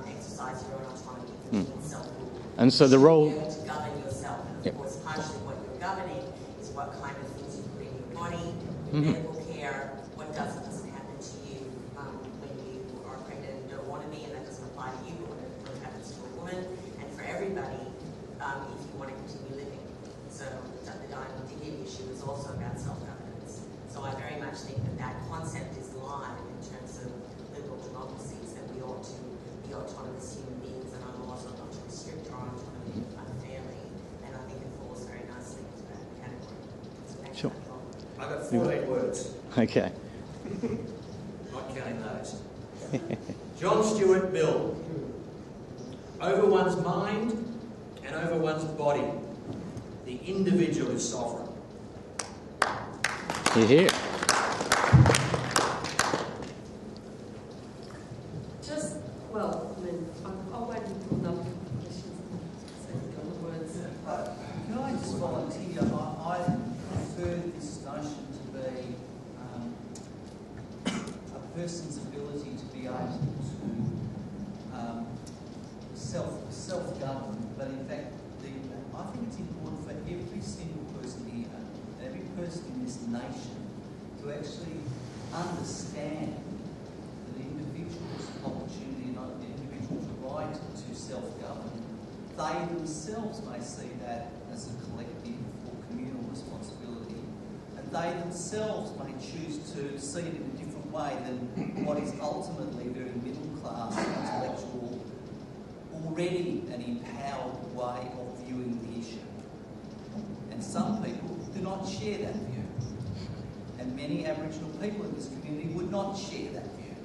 S5: exercise your own autonomy, which means self-rule.
S2: And so the role.
S5: You should be able to govern yourself, and of course, partially what you're governing is what kind of things you put in your body, your medical care, what does and doesn't happen to you when you are pregnant and don't want to be, and that doesn't apply to you, but what happens to a woman, and for everybody, if you want to continue living. So the dying with dignity issue is also about self-governance. So I very much think that concept is live in terms of liberal democracies, that we ought to be autonomous human beings, and I'm also not to restrict our autonomy unfairly, and I think it falls very nicely into that category. So
S2: Sure.
S1: I've got 14 words.
S2: Okay.
S1: Not counting those. John Stuart Mill. Over one's mind and over one's body, the individual is sovereign.
S2: You're here.
S3: I'll wait until enough questions and say a couple of words.
S11: Can I just volunteer? I prefer this notion to be a person's ability to be able to self-govern, but in fact, I think it's important for every single person here, every person in this nation, to actually understand that the individual's opportunity and the individual's right to self-govern, they themselves may see that as a collective or communal responsibility, and they themselves may choose to see it in a different way than what is ultimately very middle-class, intellectual, already an empowered way of viewing the issue. And some people do not share that view. And many Aboriginal people in this community would not share that view.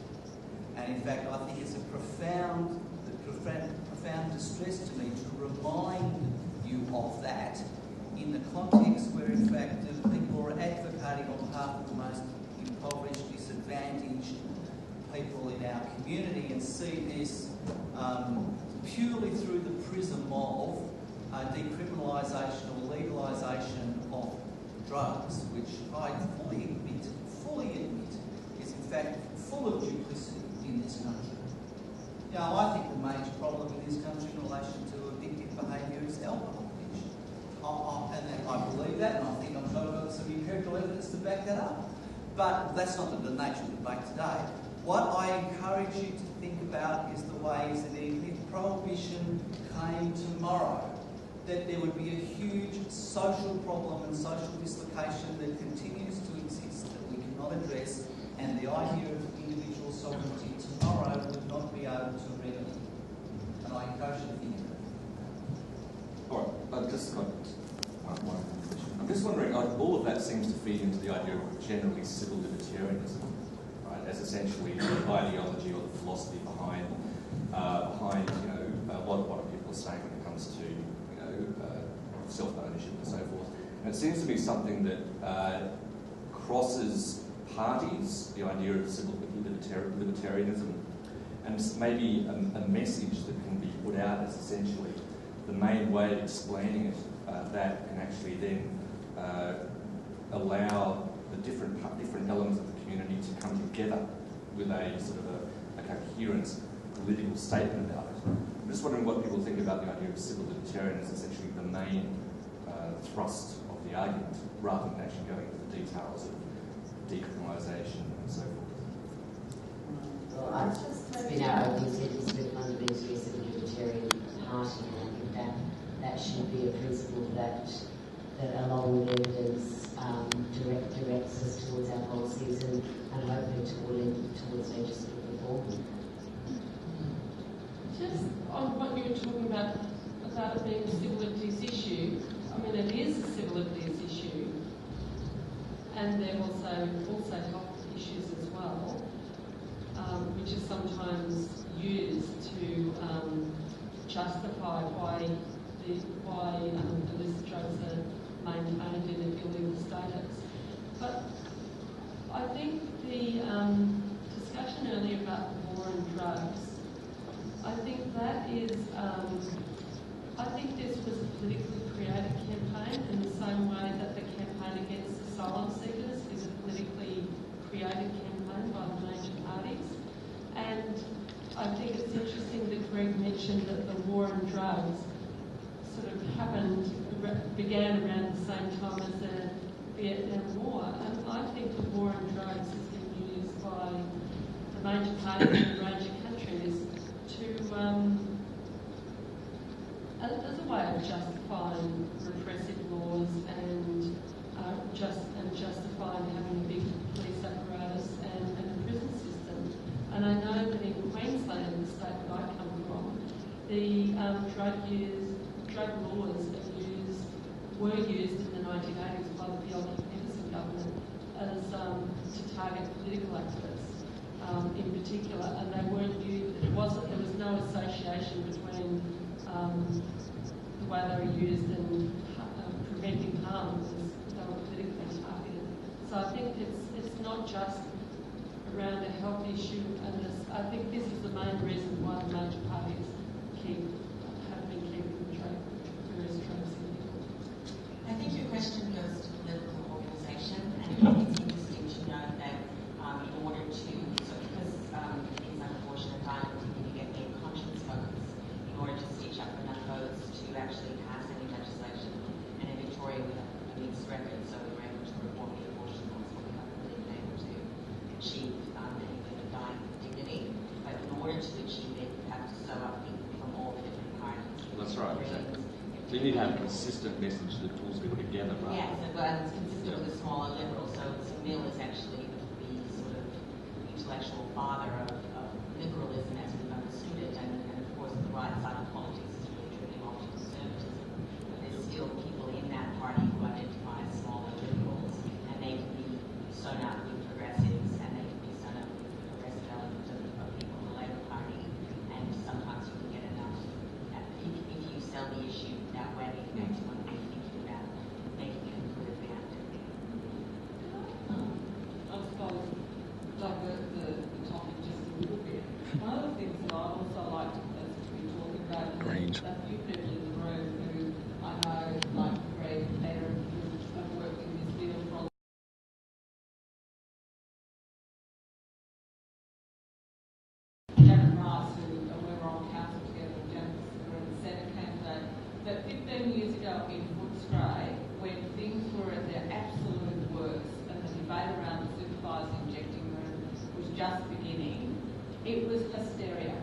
S11: And in fact, I think it's a profound distress to me to remind you of that in the context where, in fact, the people are advocating on behalf of the most impoverished, disadvantaged people in our community, and see this purely through the prism of decriminalisation or legalisation of drugs, which I fully admit is in fact full of duplicity in this country. You know, I think the major problem in this country in relation to addictive behaviour is alcohol addiction. And I believe that, and I think I've got some empirical evidence to back that up. But that's not the nature of the debate today. What I encourage you to think about is the ways that if Prohibition came tomorrow, that there would be a huge social problem and social dislocation that continues to exist that we cannot address, and the idea of individual sovereignty tomorrow would not be able to remedy. And I encourage you to think about it.
S12: All right, I've just got one question. I'm just wondering, all of that that seems to feed into the idea of generally civil libertarianism, right? As essentially the ideology or the philosophy behind what people are saying when it comes to self-ownership and so forth. And it seems to be something that crosses parties, the idea of civil libertarianism, and maybe a message that can be put out as essentially the main way of explaining it that can actually then allow the different elements of the community to come together with a sort of a coherent political statement about it. I'm just wondering what people think about the idea of civil libertarian as essentially the main thrust of the argument, rather than actually going into the details of decriminalisation and so forth.
S8: Well, it's been our opening sentence with fundamentally a civil libertarian party, and I think that should be a principle that along with evidence directs us towards our policies and hopefully towards legislative reform.
S3: Just on what you were talking about it being a civil liberties issue, I mean, it is a civil liberties issue, and there are also health issues as well, which is sometimes used to justify why illicit drugs are maintained in an illegal status. But I think the discussion earlier about the war on drugs, I think that is, I think this was a politically created campaign in the same way that the campaign against asylum seekers is a politically created campaign by the major parties. And I think it's interesting that Greg mentioned that the war on drugs sort of began around the same time as the Vietnam War. And I think the war on drugs has been used by the major parties in a range of countries as a way of justifying repressive laws and justifying having a big police apparatus and a prison system. And I know that in Queensland, the state that I come from, the drug laws were used in the 1980s by the Bjelke Peterson government as to target political activists in particular, and they weren't used. There was no association between the way they were used and preventing harm, because they were politically targeted. So I think it's not just around a health issue, and I think this is the main reason why the major parties have been keeping various drugs in here.
S5: I think your question goes to political organisation, and I think it's interesting to note that in order to, because things like abortion and violence, you get a conscience focus in order to stitch up enough votes to actually pass any legislation. And in Victoria, we have a mixed record, so we were able to reform the abortion laws, but we haven't really been able to achieve any kind of dying with dignity. But in order to achieve it, you have to sew up people from all the different parties.
S12: Well, that's right, exactly. So you need to have a consistent message that pulls people together, right?
S5: Yes, and it's consistent with the smaller liberals. So Mill is actually the sort of intellectual father of liberalism as we've understood it, and of course the right side of politics is really drifting off to conservatism. But there's still people in that party who identify as smaller liberals, and they can be sewn up with progressives, and they can be sewn up with the progressive elements of people in the Labour Party, and sometimes you can get enough. If you sell the issue that way, it makes one be thinking about making it politically active.
S3: I suppose, like the topic just a little bit. One of the things that I also like to be talking about is a few people in the room who I know, like Greg and Peter, who have worked in this field for a long time. Janet Rice, who we were on council together, Janet was the Senate candidate. But 15 years ago in Footscray, when things were at their absolute worst and the debate around the supervised injecting room was just beginning, it was hysteria.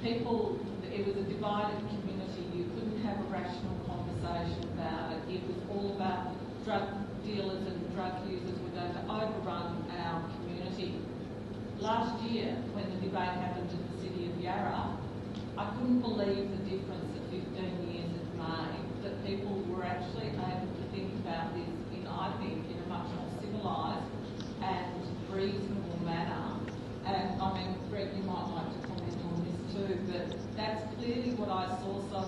S3: It was a divided community. You couldn't have a rational conversation about it. It was all about drug dealers and drug users were going to overrun our community. Last year, when the debate happened in the city of Yarra, I couldn't believe the difference that 15 years had made, that people were actually able to think about this in, I think, in a much
S13: much more civilised and reasonable manner. And I mean, Greg, you might like to comment on this too, but that's clearly what I saw. So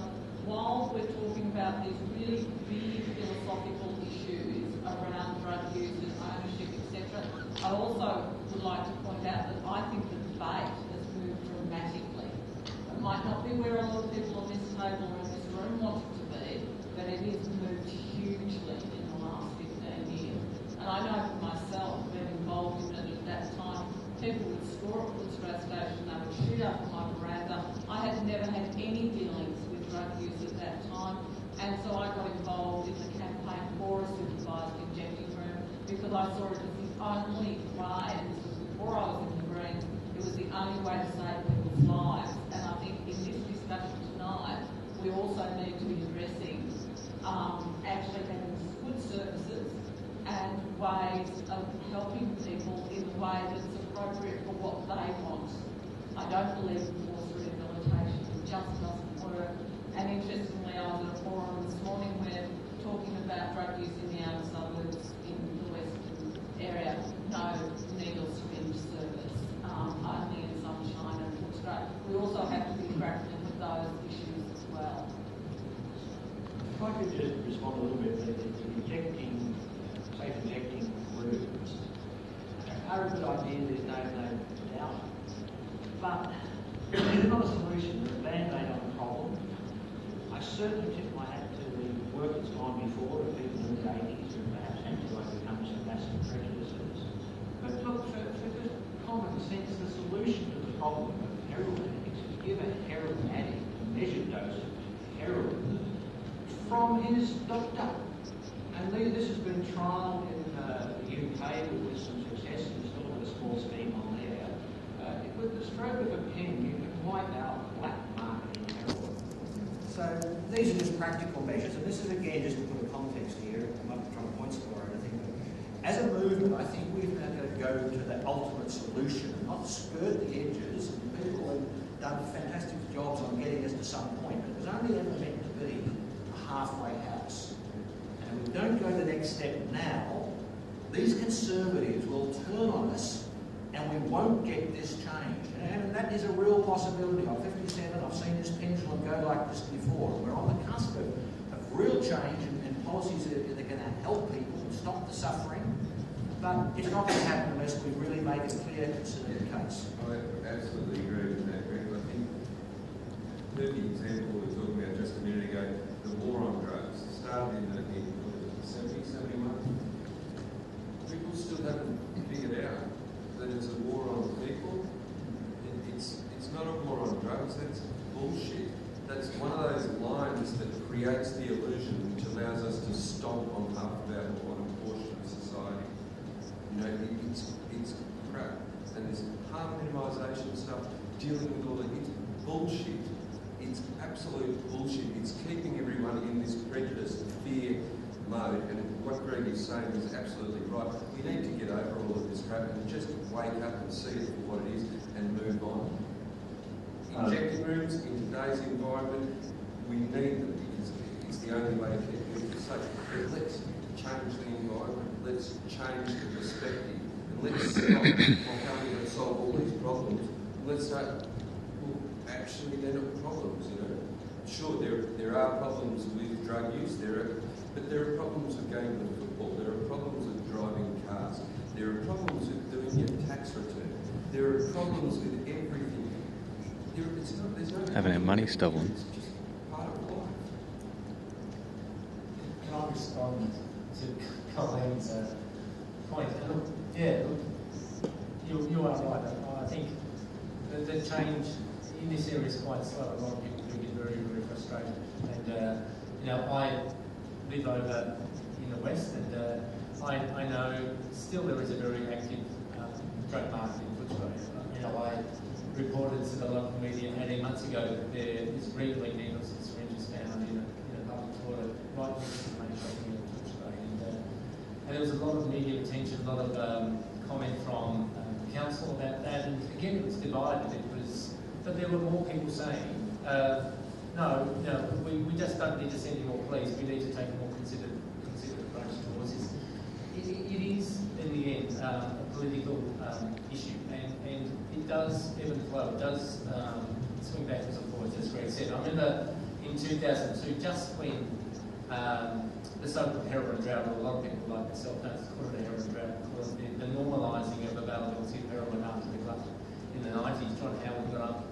S13: while we're talking about these really big philosophical issues around drug use and ownership, etc., I also would like to point out that I think the debate has moved dramatically. It might not be where a lot of people on this table or in this room want it to be, but it has moved hugely in the last 15 years. And I know for myself, being involved in it at that time, people would score at Footscray Station, they would shoot up my veranda. I had never had any dealings with drug use at that time, and so I got involved in the campaign for a supervised injecting room because I saw it as the only way, and this was before I was in the Greens, it was the only way to save people's lives. And I think in this discussion tonight, we also need to be addressing actually having good services and ways of helping people in a way that's appropriate for what they want. I don't believe in forced rehabilitation. It just doesn't work. And interestingly, I was at a forum this morning where talking about drug use in the outer suburbs in the western area, no needle syringe service, only in Sunshine and Footscray. We also have to be grappling with those issues as well.
S9: If I could just respond a little bit, injecting, safe injecting rooms are a good idea, there's no doubt. But it's not a solution, they're a band-aid on the problem. I certainly tip my hat to the work that's gone before, the people in the 80s who perhaps had to overcome some massive prejudices. But look, for just common sense, the solution to the problem of heroin addicts is give a heroin addict a measured dose of heroin from his doctor. And this has been trialled in the UK with some success, and still have a small scheme on there. With the stroke of a pen, you can wipe out black market in heroin.
S1: So these are just practical measures, and this is again just to put a context here. I'm not trying to point score or anything, but as a movement, I think we've now got to go to the ultimate solution and not skirt the edges. And people have done fantastic jobs on getting us to some point, but it was only ever meant to be a halfway house. And if we don't go the next step now, these conservatives will turn on us and we won't get this change. And that is a real possibility. I'm 57, I've seen this pendulum go like this before. We're on the cusp of real change and policies that are going to help people and stop the suffering. But it's not going to happen unless we really make a clear concerted case.
S14: I absolutely agree with that, Greg. I think the example we were talking about just a minute ago, the war on drugs, started in 70, 71. People still haven't figured out that it's a war on people. It's not a war on drugs, that's bullshit. That's one of those lines that creates the illusion which allows us to stomp on half of our portion of society. You know, it's crap. And this harm minimisation stuff, dealing with all that, it's bullshit. It's absolute bullshit. It's keeping everyone in this prejudice and fear mode. And what Greg is saying is absolutely right. We need to get over all of this crap and just wake up and see it for what it is and move on. Injecting rooms in today's environment, we need them because it's the only way to keep people safe. But let's change the environment. Let's change the perspective. And let's stop how we're going to solve all these problems. Let's say, well, actually, they're not problems, you know. Sure, there are problems with drug use, but there are problems with going to football, there are problems with driving cars, there are problems with doing your tax return, there are problems with everything. There's no
S2: having our money stolen.
S14: It's just part of life.
S4: Can I respond to Colleen's point? Yeah, look, you are right. I think the change in this area is quite slow. A lot of people do get very, very frustrated. And, you know, I live over in the West, and I know still there is a very active drug market in Footscray. You know, I reported to the local media 18 months ago that there is regularly needles and syringes found in a public toilet right next to the main shopping in Footscray. And there was a lot of media attention, a lot of comment from council about that. And again, it was divided. But there were more people saying, no, we just don't need to send any more police. We need to take a more considered approach towards this. it is, in the end, a political issue, and it does ebb and flow. It does swing backwards and forwards, as Greg said. I remember in 2002, just when the so-called heroin drought, or a lot of people like myself don't call it a heroin drought, call it the normalising of availability of heroin after the glut in the 90s. John Howard got up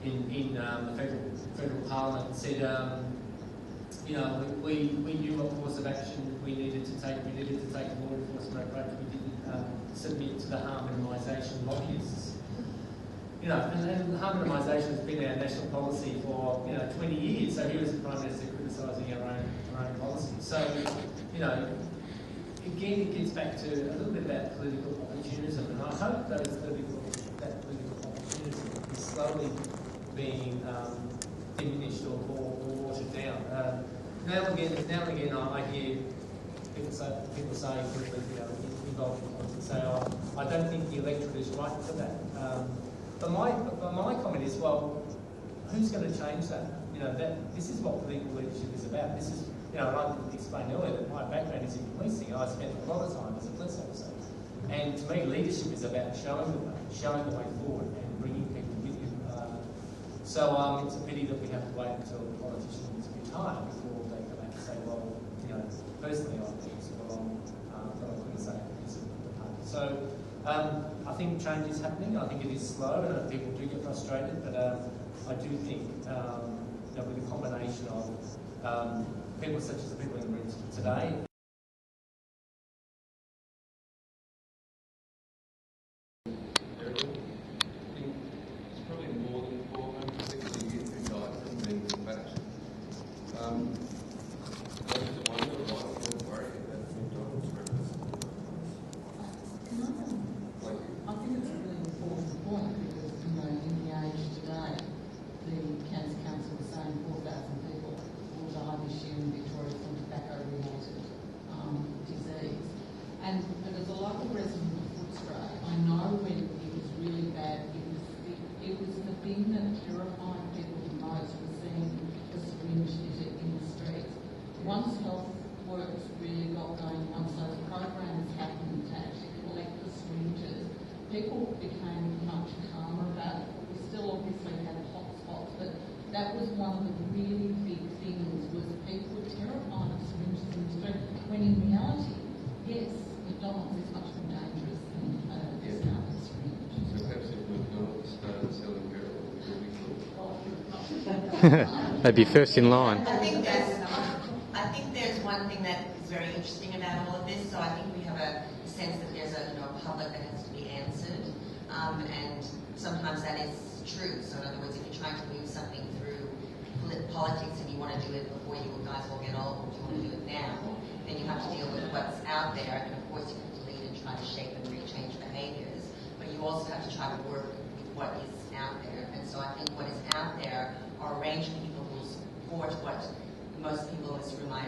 S4: in the federal parliament and said, you know, we knew what course of action we needed to take. We needed to take a law enforcement approach. We didn't submit to the harm minimisation lobbyists. You know, and harm minimisation has been our national policy for 20 years. So here is the Prime Minister criticising our own policy. So, you know, again, it gets back to a little bit about political opportunism, and I hope that political opportunism is slowly being diminished or watered down. Now and again, I hear people say involved in politics say, "Oh, I don't think the electorate is right for that." But my comment is, well, who's going to change that? You know, this is what political leadership is about. This is, you know, I explained earlier that my background is in policing. I spent a lot of time as a police officer, and to me, leadership is about showing the way forward and bringing people with you. So it's a pity that we have to wait until the politicians retire before they come out and say, well, you know, personally I think it's wrong, but I couldn't say it's the party. So I think change is happening. I think it is slow, and people do get frustrated, but I do think that with a combination of people such as the people in the room today,
S13: people became much calmer about it. We still obviously had hotspots, but that was one of the really big things, was people were terrified of syringes in the street, when in reality, yes, McDonald's is much more dangerous than a discarded syringe.
S14: So perhaps if McDonald's started selling heroin, it would be cool.
S2: They'd be first in line.
S5: I think there's one thing that is very interesting about all of this. So I think we have a sense that there's a public that has to be answered, and sometimes that is true. So in other words, if you're trying to move something through politics and you want to do it before you guys all get old, or you want to do it now, then you have to deal with what's out there, and of course you have to lead and try to shape and rechange behaviours, but you also have to try to work with what is out there. And so I think what is out there are a range of people who support what most people in this room, I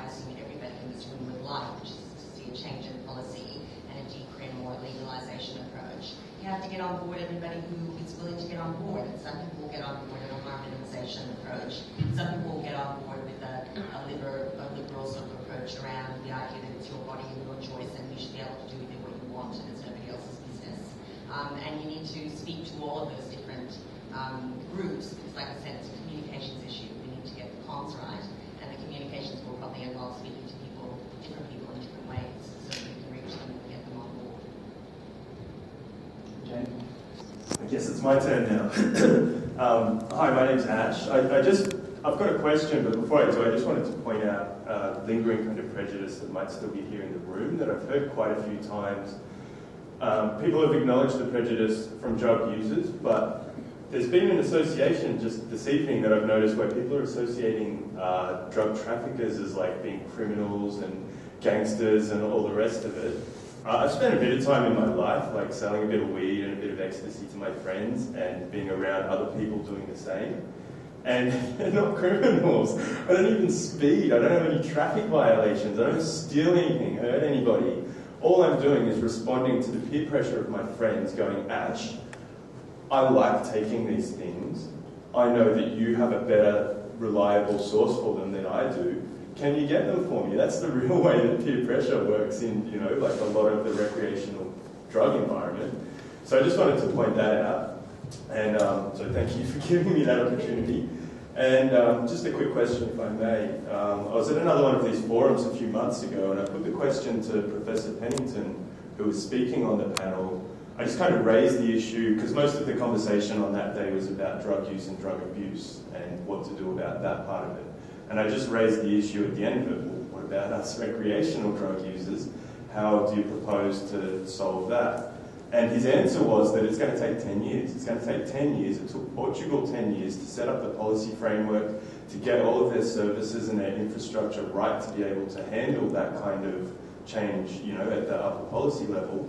S5: assume everybody in this room would like, which is to see a change in policy and a decrim or legalisation approach. You have to get on board everybody who is willing to get on board, and some people will get on board with a harm minimisation approach. Some people will get on board with a liberal sort of approach around the idea that it's your body and your choice, and you should be able to do with it what you want, and it's nobody else's business. And you need to speak to all of those different groups, because like I said, it's a communications issue. We need to get the comms right, and the communications will probably involve speaking to different people in different ways, so that we can reach them and get them on board.
S15: Jane? I guess it's my turn now. Hi, my name's Ash. I've got a question, but before I do, I just wanted to point out lingering kind of prejudice that might still be here in the room that I've heard quite a few times. People have acknowledged the prejudice from drug users, but there's been an association just this evening that I've noticed where people are associating drug traffickers as like being criminals and gangsters and all the rest of it. I've spent a bit of time in my life like selling a bit of weed and a bit of ecstasy to my friends and being around other people doing the same. And they're not criminals. I don't even speed. I don't have any traffic violations. I don't steal anything, hurt anybody. All I'm doing is responding to the peer pressure of my friends going, Ash, I like taking these things. I know that you have a better, reliable source for them than I do. can you get them for me? That's the real way that peer pressure works in, you know, like a lot of the recreational drug environment. So I just wanted to point that out. And so thank you for giving me that opportunity. And just a quick question, if I may. I was at another one of these forums a few months ago, and I put the question to Professor Pennington, who was speaking on the panel. I just kind of raised the issue, because most of the conversation on that day was about drug use and drug abuse and what to do about that part of it. And I just raised the issue at the end of it, well, what about us recreational drug users? How do you propose to solve that? And his answer was that it's going to take 10 years. It's going to take 10 years. It took Portugal 10 years to set up the policy framework, to get all of their services and their infrastructure right to be able to handle that kind of change, you know, at the upper policy level.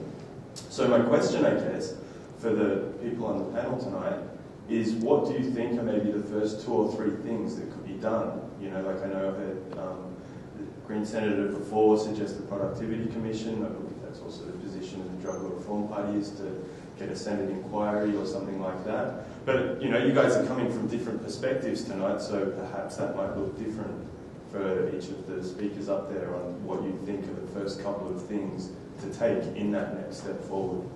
S15: So my question, I guess, for the people on the panel tonight is, what do you think are maybe the first 2 or 3 things that could be done? You know, like I know I've heard the Green Senator before suggest the Productivity Commission. I believe that's also the position of the Drug Law Reform Party, is to get a Senate inquiry or something like that. But, you know, you guys are coming from different perspectives tonight, so perhaps that might look different for each of the speakers up there on what you think are the first couple of things to take in that next step forward.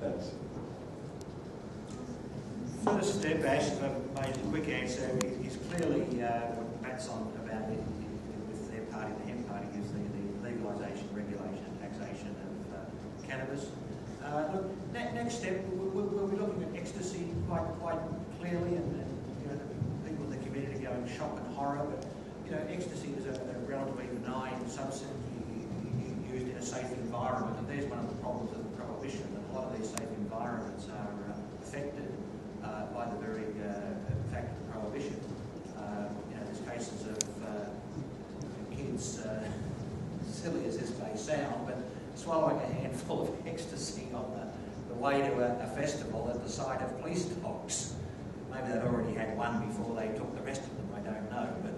S15: Thanks.
S1: First step, Ash, if I've made a quick answer, is clearly what Matt's on about with their party, the hemp party, is the legalisation, regulation, taxation of cannabis. Look, next step, we'll be looking at ecstasy quite clearly, and you know, the people in the community are going shock and horror, but you know, ecstasy is a relatively benign substance used in a safe environment, and there's one of the problems of prohibition, that a lot of these safe environments are affected by the very fact of prohibition. You know, there's cases of kids, silly as this may sound, but swallowing a handful of ecstasy on the way to a festival at the sight of police dogs. Maybe they'd already had one before they took the rest of them, I don't know. But,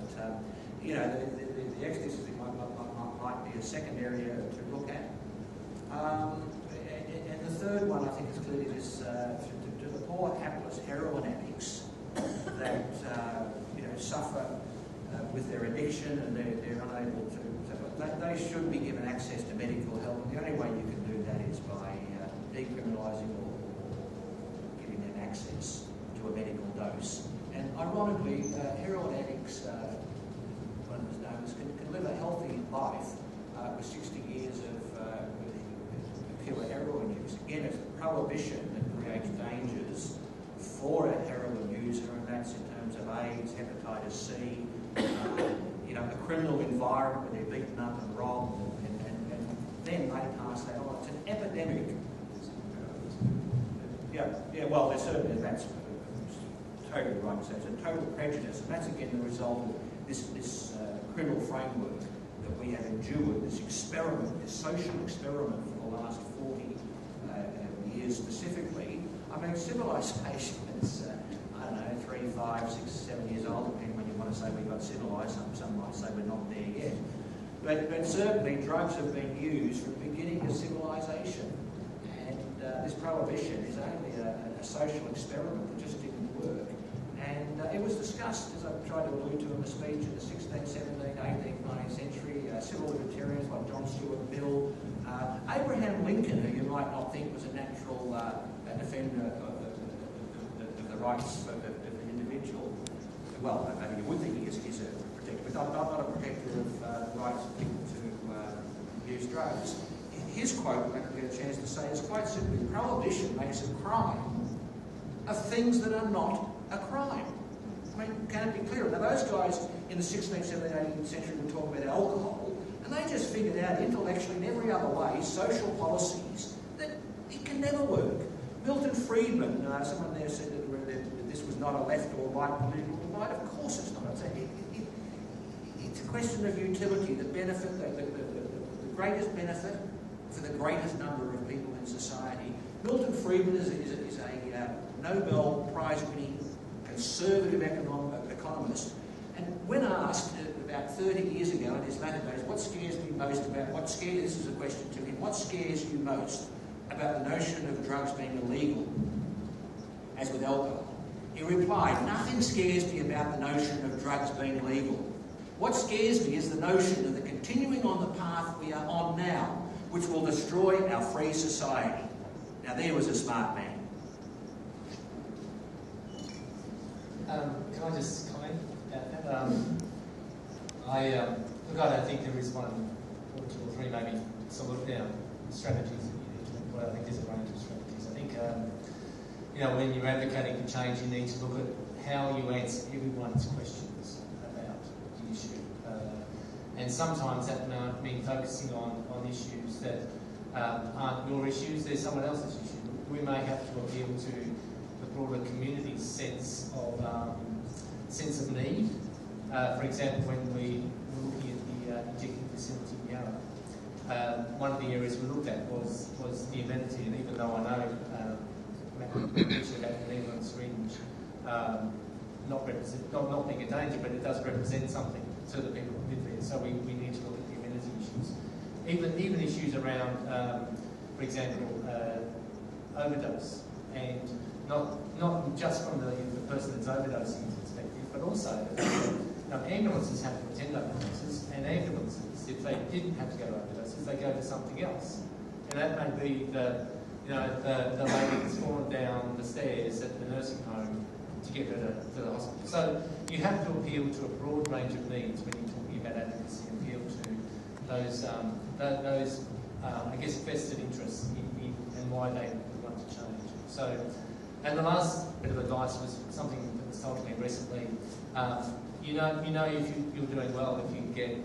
S1: you know, the ecstasy might be a second area to look at. And the third one, I think, is clearly this, to the poor, hapless heroin addicts that, you know, suffer with their addiction, and they're unable to, they should be given access to medical help. And the only way you can do that is by decriminalising or giving them access to a medical dose. And ironically, heroin addicts, one of the knows, can live a healthy life with 60 years of pure heroin use. Again, it's the prohibition that creates dangers for a heroin user, and that's in terms of AIDS, hepatitis C, you know, a criminal environment where they're beaten up and robbed, and then they pass that on. It's an epidemic. Yeah, well, there's certainly, that's totally right. So it's a total prejudice, and that's again the result of this criminal framework that we have endured, this experiment, this social experiment for the last 40 years specifically. I mean, civilization is, I don't know, 3, 5, 6, 7 years old, depending when you want to say we got civilised. Some might say we're not there yet. But certainly drugs have been used from the beginning of civilisation. And this prohibition is only a social experiment that just didn't work. And it was discussed, as I've tried to allude to in the speech, in the 16th, 17th, 18th, 19th century, civil libertarians like John Stuart Mill, Abraham Lincoln, who you might not think was a natural defender of the rights of the individual. Well, maybe you would think he is a protector, but not a protector of the rights of people to use drugs. His quote, I didn't get a chance to say, is quite simply, prohibition makes a crime of things that are not a crime. I mean, can it be clearer? Now, those guys in the 16th, 17th, 18th century were talking about alcohol, and they just figured out intellectually in every other way, social policies, that it can never work. Milton Friedman, someone there said that this was not a left or right political divide. Of course it's not. It's a question of utility, the benefit, the greatest benefit for the greatest number of people in society. Milton Friedman is a Nobel Prize-winning conservative economist, and when asked about 30 years ago in his latter days, what scares me most about, this is a question to him, what scares you most about the notion of drugs being illegal, as with alcohol? He replied, nothing scares me about the notion of drugs being legal. What scares me is the notion of the continuing on the path we are on now, which will destroy our free society. Now there was a smart man.
S4: Can I just comment? I don't think there is one or two or three maybe strategies that you need to employ. I think there's a range of strategies. I think when you're advocating for change, you need to look at how you answer everyone's questions about the issue. And sometimes that might mean focusing on issues that aren't your issues, they're someone else's issue. We may have to appeal to the broader community's sense of need. For example, when we were looking at the injecting facility in Yarra, one of the areas we looked at was the amenity, and even though I know Matt mentioned about the needle and syringe not being a danger, but it does represent something to the people who live there. So we need to look at the amenity issues, even issues around, for example, overdose, and not just from the person that's overdosing's perspective, but also ambulances have to attend overdoses, and ambulances, if they didn't have to go to overdoses, they go to something else, and that may be the lady that's fallen down the stairs at the nursing home to get her to the hospital. So you have to appeal to a broad range of needs when you're talking about advocacy, appeal to those I guess, vested interests in and why they want to change. So, and the last bit of advice was something that was told to me recently. You know if you're doing well if you can get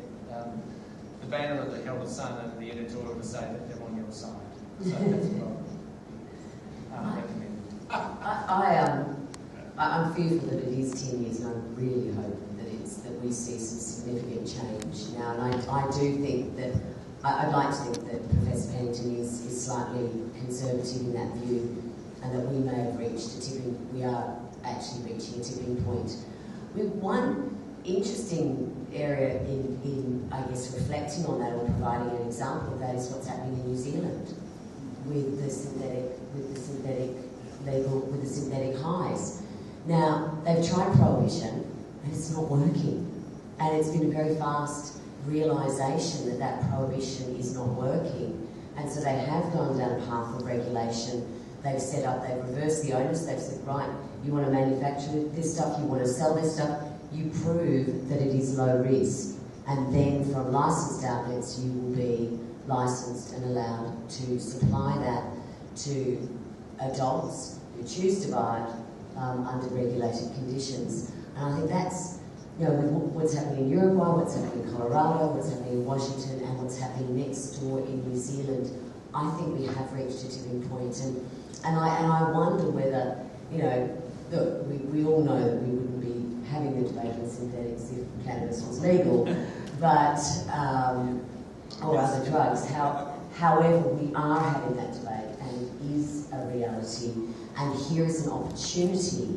S4: the banner of the Herald Sun and the editorial to say that they're on your side. So that's what I recommend.
S8: I'm fearful that it is 10 years, and I really hope that we see some significant change now. And I do think that I'd like to think that Professor Pennington is slightly conservative in that view, and that we may have we are actually reaching a tipping point. With one interesting area in I guess, reflecting on that or providing an example of that is what's happening in New Zealand with the synthetic highs. Now, they've tried Prohibition, and it's not working. And it's been a very fast realisation that Prohibition is not working. And so they have gone down a path of regulation. They've reversed the onus. They've said, right, you want to manufacture this stuff, you want to sell this stuff, you prove that it is low risk. And then from licensed outlets, you will be licensed and allowed to supply that to adults who choose to buy it under regulated conditions. And I think that's, with what's happening in Uruguay, what's happening in Colorado, what's happening in Washington, and what's happening next door in New Zealand, I think we have reached a tipping point. And I wonder whether, look, we all know that we wouldn't be having the debate on synthetics if cannabis was legal, but or other drugs. However, we are having that debate, and it is a reality. And here is an opportunity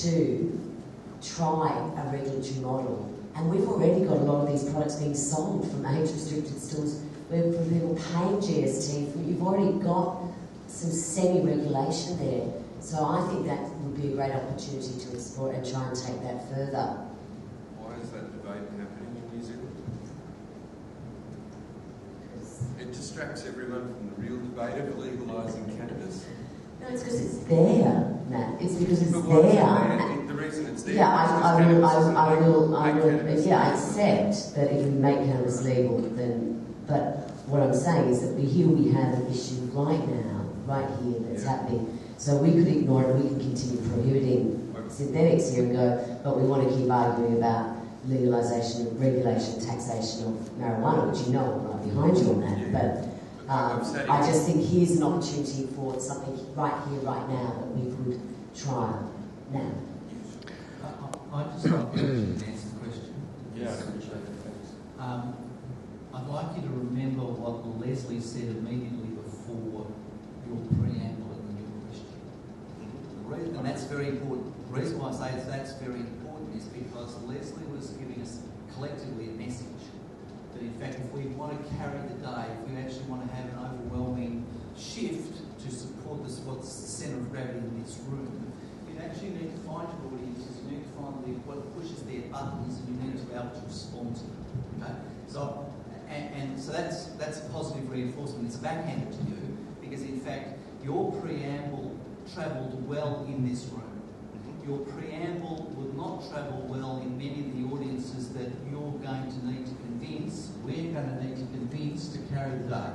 S8: to try a regulatory model. And we've already got a lot of these products being sold from age-restricted stores where people paying GST. You've already got some semi-regulation there. So I think that would be a great opportunity to explore and try and take that further.
S14: Why is that debate happening in New Zealand? It distracts everyone from the real debate of legalising cannabis.
S8: No, it's because it's there, Matt. It's because it's there.
S14: The reason it's there.
S8: Yeah, I accept that if we make cannabis legal, then. But what I'm saying is that we have an issue right now, right here, that's happening. So we could ignore it. We can continue prohibiting synthetics here and go, but we want to keep arguing about legalisation, regulation, taxation of marijuana, which I'm right behind you on that. But I just think here's an opportunity for something right here, right now, that we could try now.
S11: I'd just like to answer the question.
S14: Yeah, I appreciate it. Thanks.
S11: I'd like you to remember what Leslie said immediately before your preamble in your question. And that's very important. The reason why I say that's very important is because Leslie was giving us collectively a message that in fact if we want to carry the day, if we actually want to have an overwhelming shift to support what's the centre of gravity in this room, you actually need to find your audiences, you need to find what pushes their buttons, and you need to be able to respond to them. Okay? So, so that's positive reinforcement. It's a backhander to you, because in fact, your preamble travelled well in this room. Your preamble would not travel well in many of the audiences that you're going to need to convince, we're going to need to convince to carry the day.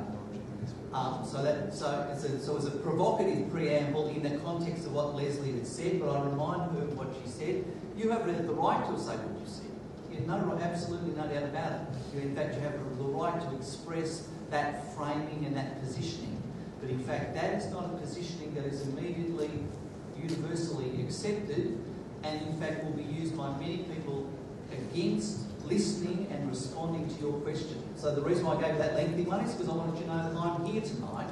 S11: So it's a provocative preamble in the context of what Leslie had said, but I remind her of what she said. You have the right to say what you said. You have absolutely no doubt about it. In fact, you have the right to express that framing and that positioning. But in fact, that is not a positioning that is immediately universally accepted, and in fact will be used by many people against listening and responding to your question. So the reason why I gave that lengthy one is because I wanted you to know that I'm here tonight,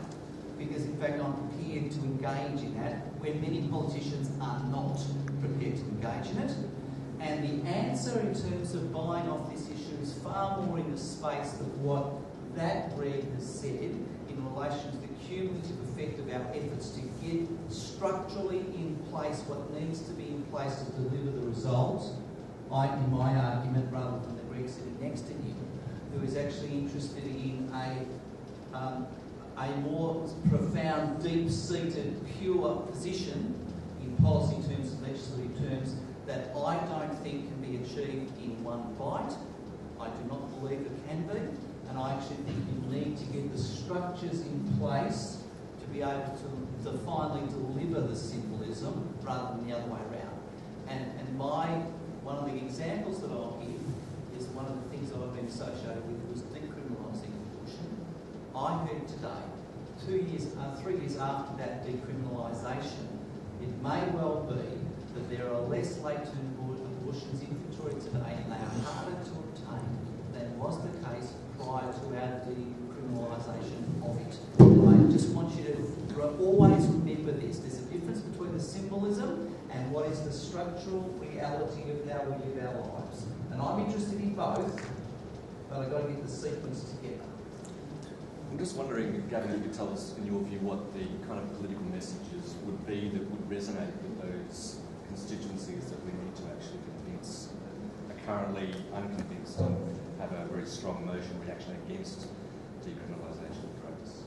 S11: because in fact I'm prepared to engage in that, where many politicians are not prepared to engage in it. And the answer in terms of buying off this issue is far more in the space of what that Greg has said in relation to the cumulative effect of our efforts to get structurally in place what needs to be in place to deliver the results. In my argument, rather than the Greg sitting next to him, who is actually interested in a more profound, deep-seated, pure position in policy terms and legislative terms that I don't think can be achieved in one bite. I do not believe it can be, and I actually think you need to get the structures in place to be able to finally deliver the symbolism rather than the other way around. And one of the examples that I'll give is one of the things that I've been associated with was decriminalising abortion. I heard today, 3 years after that decriminalisation, it may well be that there are less late-term abortions in Victoria today, and they are harder to obtain than was the case prior to our decriminalisation of it. I just want you to always remember this. There's a difference between the symbolism and what is the structural reality of how we live our lives. And I'm interested in both, but I've got to get the sequence together.
S12: I'm just wondering, Gavin, if you could tell us, in your view, what the kind of political messages would be that would resonate with those constituencies that we need to actually convince, are currently unconvinced and have a very strong motion reaction against decriminalisation of drugs.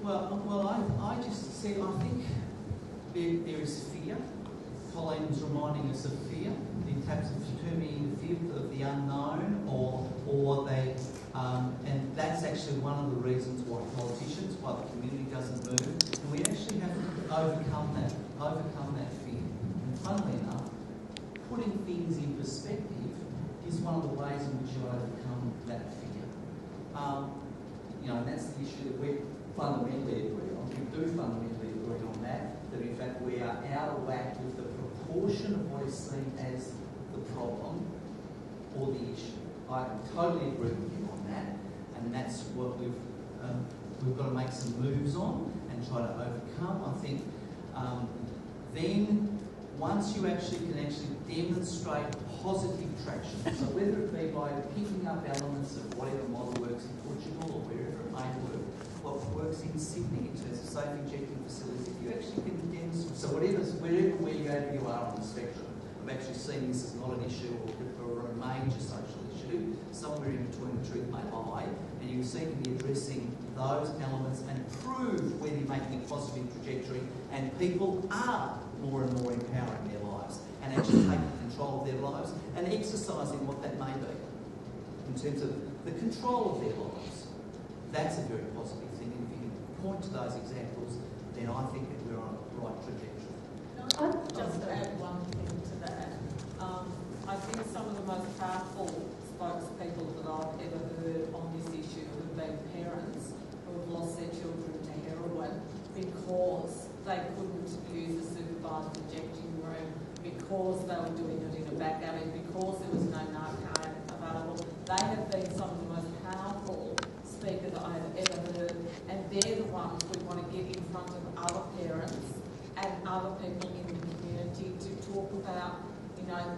S11: Well, I just said I think there is fear. Colleen was reminding us of fear, in terms of determining the fear of the unknown, or they, and that's actually one of the reasons why the community doesn't move, and we actually have to overcome that fear. And funnily enough, putting things in perspective is one of the ways in which you overcome that fear. And that's the issue that we fundamentally agree on. We do fundamentally agree on that in fact we are out of whack with the proportion of what is seen as the problem or the issue. I totally agree with you on that, and that's what we've got to make some moves on and try to overcome. I think then once you can demonstrate positive traction, so whether it be by picking up elements of whatever model works in Portugal or wherever it may work, what works in Sydney in terms of safe injecting facilities, if you actually can demonstrate, so wherever you are on the spectrum, I'm actually seeing this as not an issue or a major social issue, somewhere in between the truth may lie, and you seem to be addressing those elements and prove whether you're making a positive trajectory and people are more and more empowering their lives and actually taking control of their lives and exercising what that may be in terms of the control of their lives. That's a very positive thing. And if you can point to those examples, then I think that we're on the right trajectory.
S13: I'd just add one thing to that. I think some of the most powerful spokespeople that I've ever heard on this issue have been parents who have lost their children to heroin because they couldn't use a supervised injecting room, because they were doing it in a back alley, because there was no narcotic available. They have been some of the most powerful speakers I have ever heard, and they're the ones we want to get in front of other parents and other people in the community to talk about,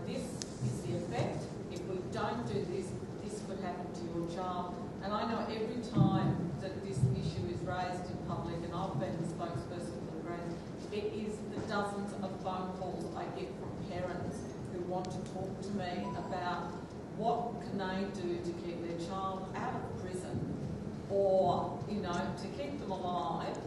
S13: this is the effect. If we don't do this, this could happen to your child. And I know every time that this issue is raised in public, and I've been the spokesperson for the Greens, It is the dozens of phone calls I get from parents who want to talk to me about what can they do to keep their child out of prison, or, you know, to keep them alive.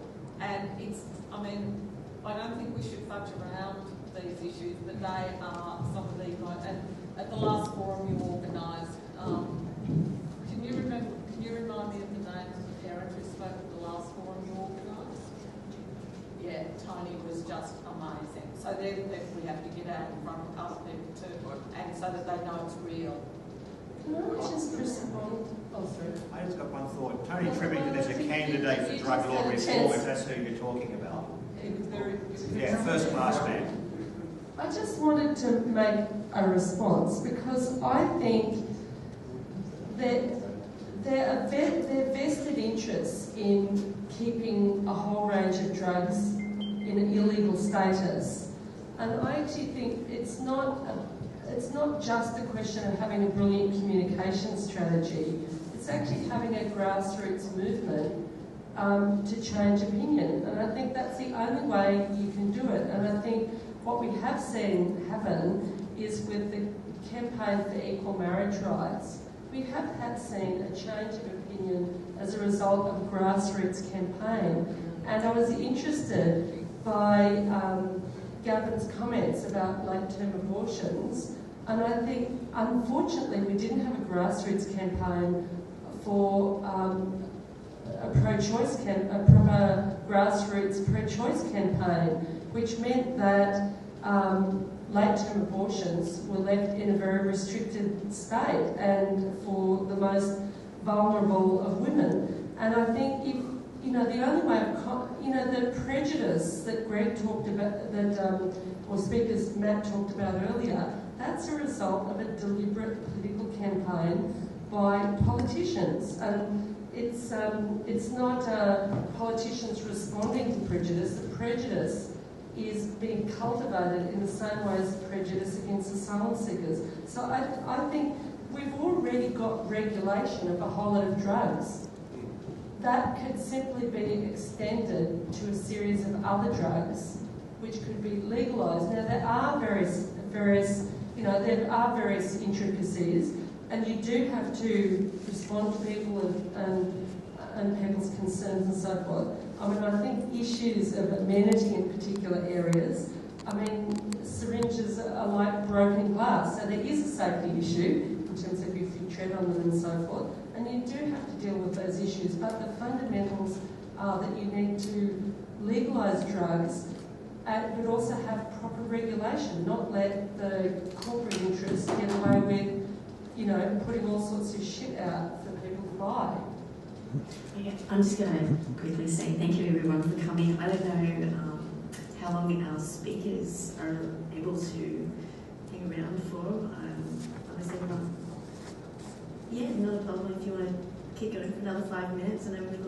S13: And it's, I mean, I don't think we should fudge around these issues, but they are some of these. And at the last forum you organised, can you remind me of the names of the parents who spoke at the last forum you organised? Yeah, Tony was just amazing. So they're the people we have to get out in front of other people too, and so that they know it's real.
S6: Can I just respond? Oh, sorry.
S16: I just got one thought. Tony Tribbington is a candidate for drug law reform, if that's who you're talking about. Yeah, first class man.
S3: I just wanted to make a response because I think that there are vested interests in keeping a whole range of drugs in an illegal status, and I actually think it's not just a question of having a brilliant communication strategy. It's actually having a grassroots movement to change opinion, and I think that's the only way you can do it. And I think what we have seen happen is with the campaign for equal marriage rights, we have seen a change of opinion as a result of a grassroots campaign. And I was interested by Gavin's comments about late-term abortions, and I think, unfortunately, we didn't have a grassroots campaign for a proper grassroots pro-choice campaign, which meant that late-term abortions were left in a very restricted state and for the most vulnerable of women. And I think if, you know, the only way of, you know, the prejudice that Greg talked about, that or speakers Matt talked about earlier, that's a result of a deliberate political campaign by politicians. And it's not politicians responding to prejudice. The prejudice is being cultivated in the same way as prejudice against asylum seekers. So I think we've already got regulation of a whole lot of drugs. That could simply be extended to a series of other drugs which could be legalised. Now there are various intricacies, and you do have to respond to people and people's concerns and so forth. I mean, I think issues of amenity in particular areas, I mean, syringes are like broken glass, so there is a safety issue in terms of if you tread on them and so forth, and you do have to deal with those issues, but the fundamentals are that you need to legalise drugs, but also have proper regulation, not let the corporate interests get away with, you know, putting all sorts of shit out for people to buy.
S6: Okay, I'm just going to quickly say thank you everyone for coming. I don't know how long our speakers are able to hang around for. Unless everyone... Yeah, not a problem if you want to keep going for another 5 minutes, and then we've